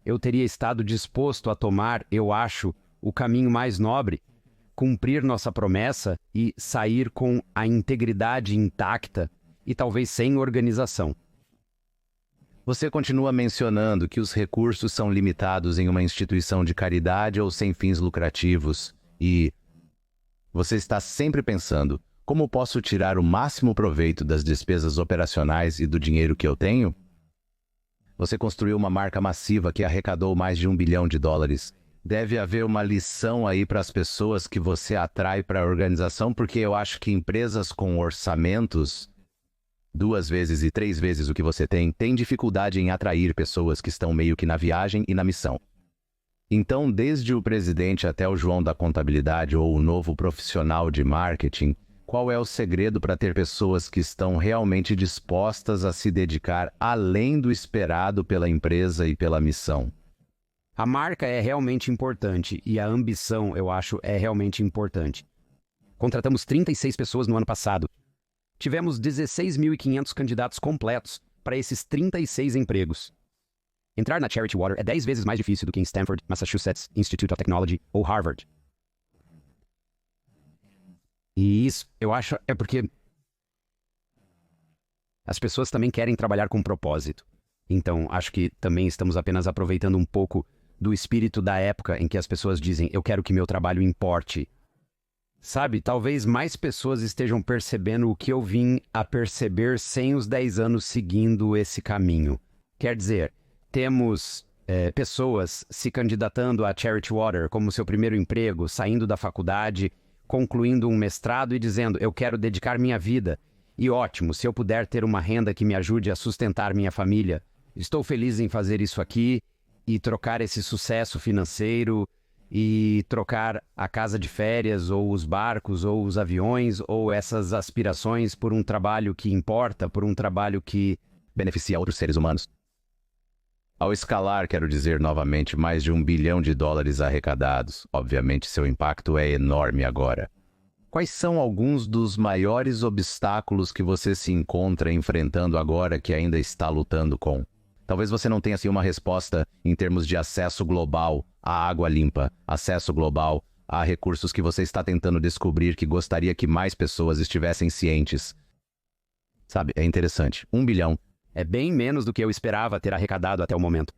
Eu teria estado disposto a tomar, eu acho, o caminho mais nobre, cumprir nossa promessa e sair com a integridade intacta e talvez sem organização. Você continua mencionando que os recursos são limitados em uma instituição de caridade ou sem fins lucrativos e você está sempre pensando, como posso tirar o máximo proveito das despesas operacionais e do dinheiro que eu tenho? Você construiu uma marca massiva que arrecadou mais de $1 bilhão. Deve haver uma lição aí para as pessoas que você atrai para a organização, porque eu acho que empresas com orçamentos 2 vezes e 3 vezes o que você tem dificuldade em atrair pessoas que estão meio que na viagem e na missão. Então, desde o presidente até o João da contabilidade ou o novo profissional de marketing, qual é o segredo para ter pessoas que estão realmente dispostas a se dedicar além do esperado pela empresa e pela missão? A marca é realmente importante e a ambição, eu acho, é realmente importante. Contratamos 36 pessoas no ano passado. Tivemos 16.500 candidatos completos para esses 36 empregos. Entrar na Charity Water é 10 vezes mais difícil do que em Stanford, Massachusetts Institute of Technology ou Harvard. E isso, eu acho, é porque as pessoas também querem trabalhar com propósito. Então, acho que também estamos apenas aproveitando um pouco do espírito da época em que as pessoas dizem, eu quero que meu trabalho importe. Sabe, talvez mais pessoas estejam percebendo o que eu vim a perceber sem os 10 anos seguindo esse caminho. Quer dizer, temos pessoas se candidatando a Charity Water como seu primeiro emprego, saindo da faculdade, concluindo um mestrado e dizendo, eu quero dedicar minha vida. E ótimo, se eu puder ter uma renda que me ajude a sustentar minha família, estou feliz em fazer isso aqui e trocar esse sucesso financeiro e trocar a casa de férias, ou os barcos, ou os aviões, ou essas aspirações por um trabalho que importa, por um trabalho que beneficia outros seres humanos. Ao escalar, quero dizer novamente, mais de $1 bilhão arrecadados. Obviamente, seu impacto é enorme agora. Quais são alguns dos maiores obstáculos que você se encontra enfrentando agora que ainda está lutando com? Talvez você não tenha assim uma resposta em termos de acesso global à água limpa, acesso global a recursos que você está tentando descobrir que gostaria que mais pessoas estivessem cientes. Sabe, é interessante. 1 bilhão. é bem menos do que eu esperava ter arrecadado até o momento.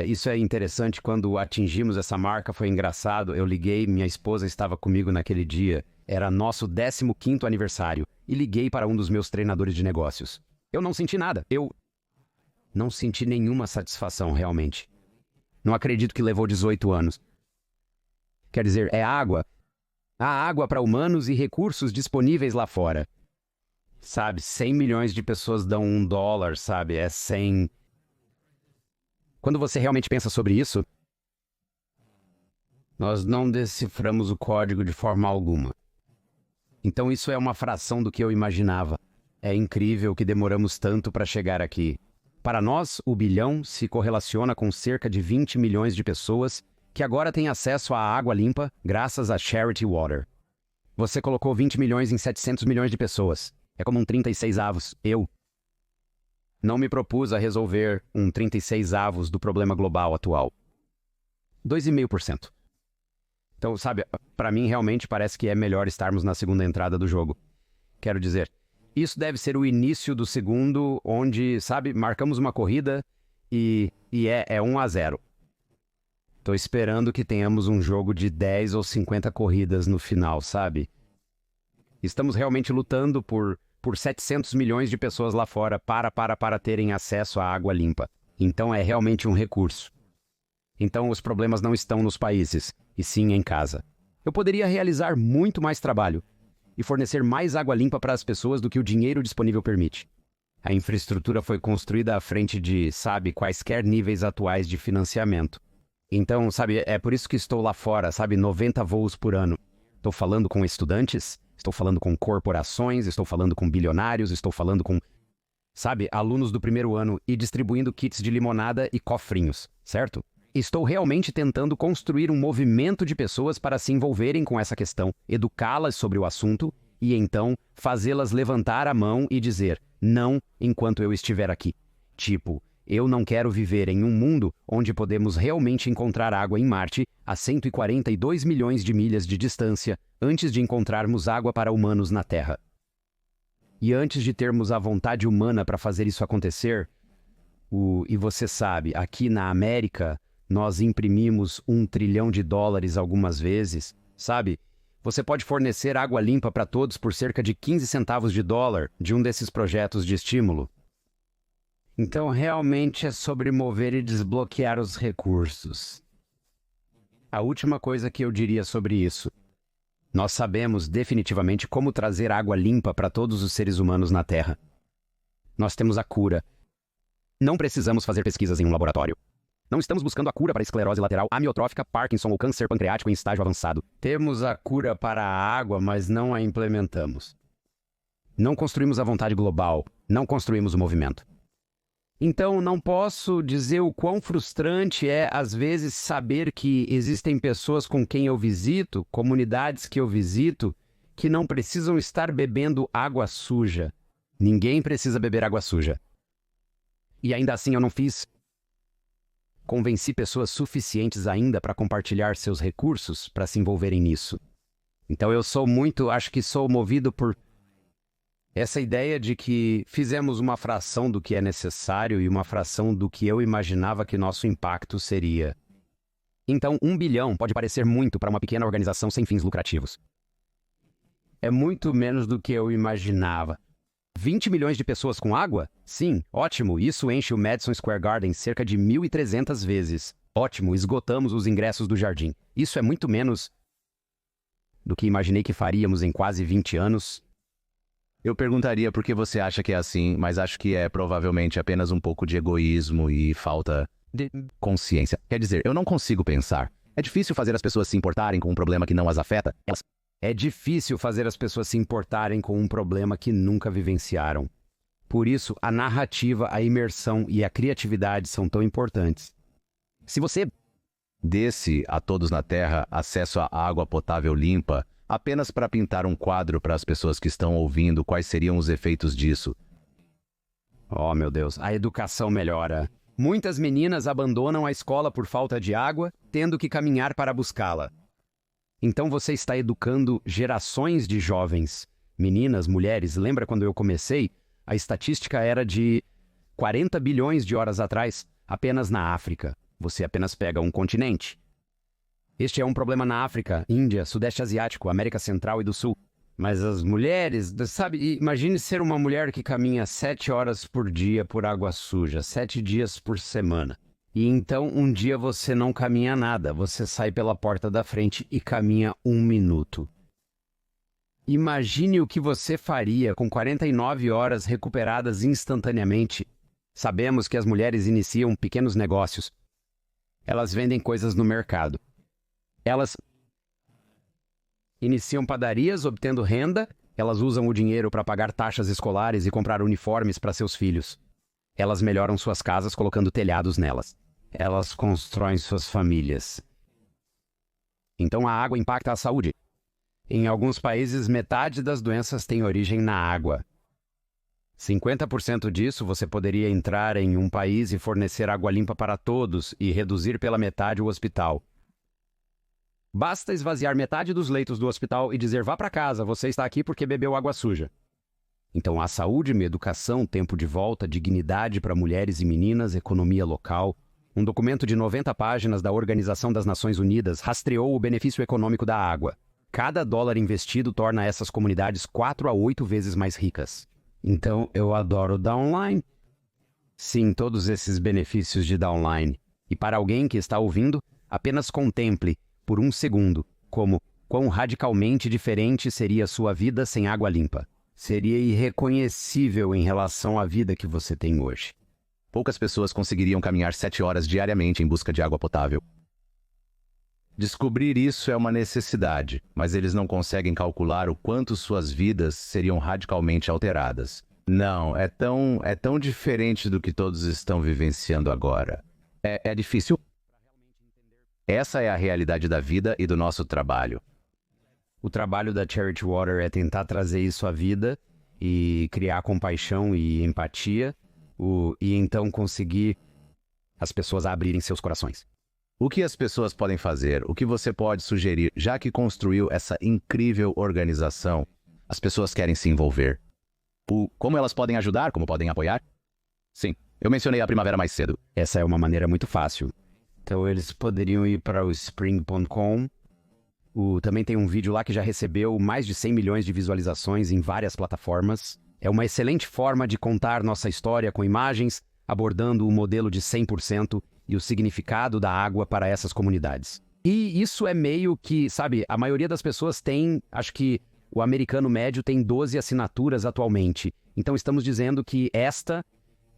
Isso é interessante, quando atingimos essa marca, foi engraçado. Eu liguei, minha esposa estava comigo naquele dia, era nosso 15º aniversário, e liguei para um dos meus treinadores de negócios. Eu não senti nada, eu não senti nenhuma satisfação realmente. Não acredito que levou 18 anos. Quer dizer, é água. Há água para humanos e recursos disponíveis lá fora. Sabe, 100 milhões de pessoas dão $1, sabe? É 100... Quando você realmente pensa sobre isso, nós não deciframos o código de forma alguma. Então isso é uma fração do que eu imaginava. É incrível que demoramos tanto para chegar aqui. Para nós, o bilhão se correlaciona com cerca de 20 milhões de pessoas que agora têm acesso à água limpa graças a Charity Water. Você colocou 20 milhões em 700 milhões de pessoas. É como um 36avos. Eu não me propus a resolver um 36avos do problema global atual. 2,5%. Então, sabe, para mim realmente parece que é melhor estarmos na segunda entrada do jogo. Quero dizer, isso deve ser o início do segundo, onde, sabe, marcamos uma corrida e é 1-0. Tô esperando que tenhamos um jogo de 10 ou 50 corridas no final, sabe? Estamos realmente lutando por 700 milhões de pessoas lá fora para terem acesso à água limpa. Então é realmente um recurso. Então os problemas não estão nos países, e sim em casa. Eu poderia realizar muito mais trabalho e fornecer mais água limpa para as pessoas do que o dinheiro disponível permite. A infraestrutura foi construída à frente de, sabe, quaisquer níveis atuais de financiamento. Então, sabe, é por isso que estou lá fora, sabe, 90 voos por ano. Estou falando com estudantes, estou falando com corporações, estou falando com bilionários, estou falando com, sabe, alunos do primeiro ano e distribuindo kits de limonada e cofrinhos, certo? Estou realmente tentando construir um movimento de pessoas para se envolverem com essa questão, educá-las sobre o assunto e então fazê-las levantar a mão e dizer não enquanto eu estiver aqui. Tipo, eu não quero viver em um mundo onde podemos realmente encontrar água em Marte a 142 milhões de milhas de distância antes de encontrarmos água para humanos na Terra. E antes de termos a vontade humana para fazer isso acontecer, e você sabe, aqui na América, nós imprimimos $1 trilhão algumas vezes, sabe? Você pode fornecer água limpa para todos por cerca de 15 centavos de dólar de um desses projetos de estímulo. Então, realmente é sobre mover e desbloquear os recursos. A última coisa que eu diria sobre isso. Nós sabemos definitivamente como trazer água limpa para todos os seres humanos na Terra. Nós temos a cura. Não precisamos fazer pesquisas em um laboratório. Não estamos buscando a cura para esclerose lateral amiotrófica, Parkinson ou câncer pancreático em estágio avançado. Temos a cura para a água, mas não a implementamos. Não construímos a vontade global, não construímos o movimento. Então, não posso dizer o quão frustrante é, às vezes, saber que existem pessoas com quem eu visito, comunidades que eu visito, que não precisam estar bebendo água suja. Ninguém precisa beber água suja. E ainda assim eu não fiz. Convenci pessoas suficientes ainda para compartilhar seus recursos para se envolverem nisso. Então eu acho que sou movido por essa ideia de que fizemos uma fração do que é necessário e uma fração do que eu imaginava que nosso impacto seria. Então, 1 bilhão pode parecer muito para uma pequena organização sem fins lucrativos. É muito menos do que eu imaginava. 20 milhões de pessoas com água? Sim, ótimo, isso enche o Madison Square Garden cerca de 1.300 vezes. Ótimo, esgotamos os ingressos do jardim. Isso é muito menos do que imaginei que faríamos em quase 20 anos. Eu perguntaria por que você acha que é assim, mas acho que é provavelmente apenas um pouco de egoísmo e falta de consciência. Quer dizer, eu não consigo pensar. É difícil fazer as pessoas se importarem com um problema que não as afeta. É difícil fazer as pessoas se importarem com um problema que nunca vivenciaram. Por isso, a narrativa, a imersão e a criatividade são tão importantes. Se você desse a todos na Terra acesso à água potável limpa, apenas para pintar um quadro para as pessoas que estão ouvindo, quais seriam os efeitos disso? Oh, meu Deus, a educação melhora. Muitas meninas abandonam a escola por falta de água, tendo que caminhar para buscá-la. Então você está educando gerações de jovens. Meninas, mulheres, lembra quando eu comecei? A estatística era de 40 bilhões de horas atrás, apenas na África. Você apenas pega um continente. Este é um problema na África, Índia, Sudeste Asiático, América Central e do Sul. Mas as mulheres, sabe, imagine ser uma mulher que caminha 7 horas por dia por água suja, 7 dias por semana. E então um dia você não caminha nada, você sai pela porta da frente e caminha 1 minuto. Imagine o que você faria com 49 horas recuperadas instantaneamente. Sabemos que as mulheres iniciam pequenos negócios. Elas vendem coisas no mercado. Elas iniciam padarias obtendo renda, elas usam o dinheiro para pagar taxas escolares e comprar uniformes para seus filhos. Elas melhoram suas casas colocando telhados nelas. Elas constroem suas famílias. Então a água impacta a saúde. Em alguns países, metade das doenças tem origem na água. 50% disso você poderia entrar em um país e fornecer água limpa para todos e reduzir pela metade o hospital. Basta esvaziar metade dos leitos do hospital e dizer: vá para casa, você está aqui porque bebeu água suja. Então há saúde, educação, tempo de volta, dignidade para mulheres e meninas, economia local. Um documento de 90 páginas da Organização das Nações Unidas rastreou o benefício econômico da água. Cada dólar investido torna essas comunidades 4 a 8 vezes mais ricas. Então eu adoro downline. Sim, todos esses benefícios de downline. E para alguém que está ouvindo, apenas contemple por 1 segundo como quão radicalmente diferente seria a sua vida sem água limpa. Seria irreconhecível em relação à vida que você tem hoje. Poucas pessoas conseguiriam caminhar 7 horas diariamente em busca de água potável. Descobrir isso é uma necessidade, mas eles não conseguem calcular o quanto suas vidas seriam radicalmente alteradas. Não, é tão diferente do que todos estão vivenciando agora. É difícil. Essa é a realidade da vida e do nosso trabalho. O trabalho da Charity Water é tentar trazer isso à vida e criar compaixão e empatia, e então conseguir as pessoas a abrirem seus corações. O que as pessoas podem fazer? O que você pode sugerir, já que construiu essa incrível organização? As pessoas querem se envolver. Como elas podem ajudar, como podem apoiar? Sim, eu mencionei a primavera mais cedo. Essa é uma maneira muito fácil. Então eles poderiam ir para o spring.com. Também tem um vídeo lá que já recebeu mais de 100 milhões de visualizações em várias plataformas. É uma excelente forma de contar nossa história com imagens, abordando o modelo de 100% e o significado da água para essas comunidades. E isso é meio que, sabe, a maioria das pessoas tem, acho que o americano médio tem 12 assinaturas atualmente. Então estamos dizendo que esta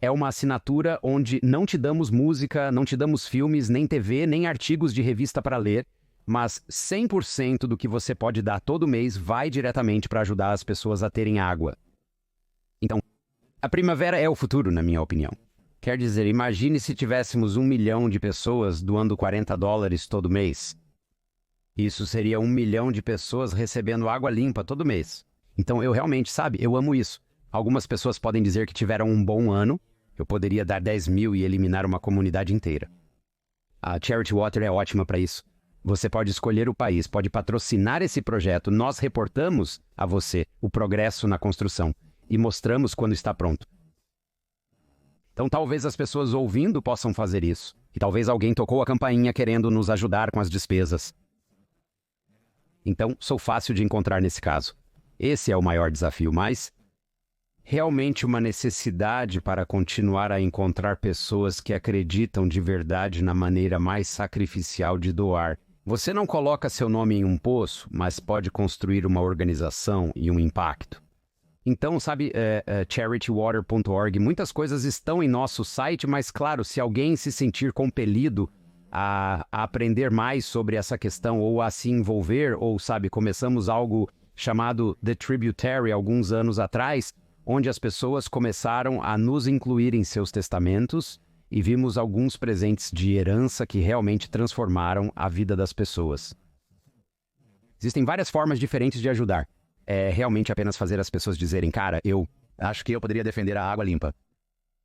é uma assinatura onde não te damos música, não te damos filmes, nem TV, nem artigos de revista para ler, mas 100% do que você pode dar todo mês vai diretamente para ajudar as pessoas a terem água. Então, a primavera é o futuro, na minha opinião. Quer dizer, imagine se tivéssemos 1 milhão de pessoas doando $40 todo mês. Isso seria 1 milhão de pessoas recebendo água limpa todo mês. Então eu realmente, sabe, eu amo isso. Algumas pessoas podem dizer que tiveram um bom ano. Eu poderia dar 10 mil e eliminar uma comunidade inteira. A Charity Water é ótima para isso. Você pode escolher o país, pode patrocinar esse projeto. Nós reportamos a você o progresso na construção e mostramos quando está pronto. Então talvez as pessoas ouvindo possam fazer isso. E talvez alguém tocou a campainha querendo nos ajudar com as despesas. Então, sou fácil de encontrar nesse caso. Esse é o maior desafio, mas realmente uma necessidade para continuar a encontrar pessoas que acreditam de verdade na maneira mais sacrificial de doar. Você não coloca seu nome em um poço, mas pode construir uma organização e um impacto. Então, sabe, charitywater.org, muitas coisas estão em nosso site, mas claro, se alguém se sentir compelido a aprender mais sobre essa questão ou a se envolver, ou sabe, começamos algo chamado The Tributary alguns anos atrás, onde as pessoas começaram a nos incluir em seus testamentos e vimos alguns presentes de herança que realmente transformaram a vida das pessoas. Existem várias formas diferentes de ajudar. É realmente apenas fazer as pessoas dizerem, cara, eu acho que eu poderia defender a água limpa.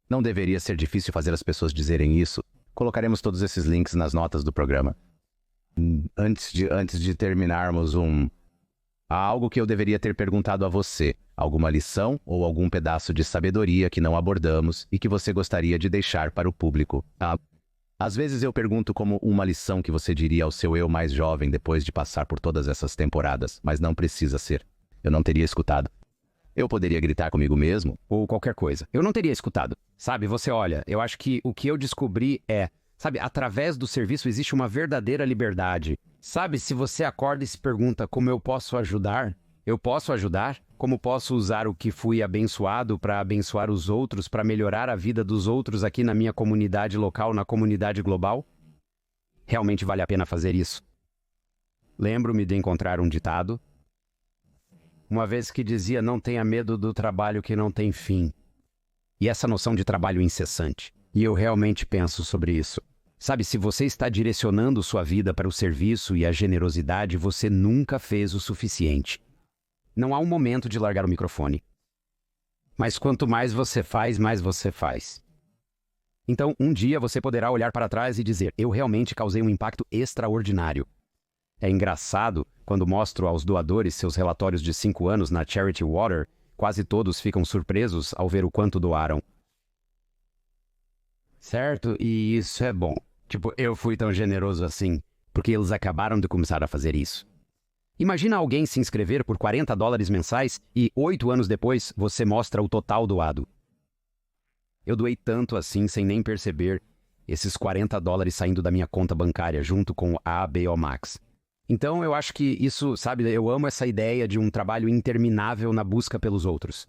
Não deveria ser difícil fazer as pessoas dizerem isso. Colocaremos todos esses links nas notas do programa. Antes de terminarmos, há algo que eu deveria ter perguntado a você. Alguma lição ou algum pedaço de sabedoria que não abordamos e que você gostaria de deixar para o público? Às vezes eu pergunto como uma lição que você diria ao seu eu mais jovem depois de passar por todas essas temporadas, mas não precisa ser. Eu não teria escutado. Eu poderia gritar comigo mesmo? ou qualquer coisa. Eu não teria escutado. Sabe, você olha, eu acho que o que eu descobri é, sabe, através do serviço existe uma verdadeira liberdade. Sabe, se você acorda e se pergunta como eu posso ajudar? Eu posso ajudar? Como posso usar o que fui abençoado para abençoar os outros, para melhorar a vida dos outros aqui na minha comunidade local, na comunidade global? Realmente vale a pena fazer isso. Lembro-me de encontrar um ditado, uma vez que dizia, não tenha medo do trabalho que não tem fim. E essa noção de trabalho incessante. E eu realmente penso sobre isso. Sabe, se você está direcionando sua vida para o serviço e a generosidade, você nunca fez o suficiente. Não há um momento de largar o microfone. Mas quanto mais você faz, mais você faz. Então, um dia você poderá olhar para trás e dizer, eu realmente causei um impacto extraordinário. É engraçado, quando mostro aos doadores seus relatórios de 5 anos na Charity Water, quase todos ficam surpresos ao ver o quanto doaram. Certo? E isso é bom. Tipo, eu fui tão generoso assim, porque eles acabaram de começar a fazer isso. Imagina alguém se inscrever por $40 mensais e 8 anos depois você mostra o total doado. Eu doei tanto assim sem nem perceber esses $40 saindo da minha conta bancária junto com a ABO Max. Então eu acho que isso, sabe, eu amo essa ideia de um trabalho interminável na busca pelos outros.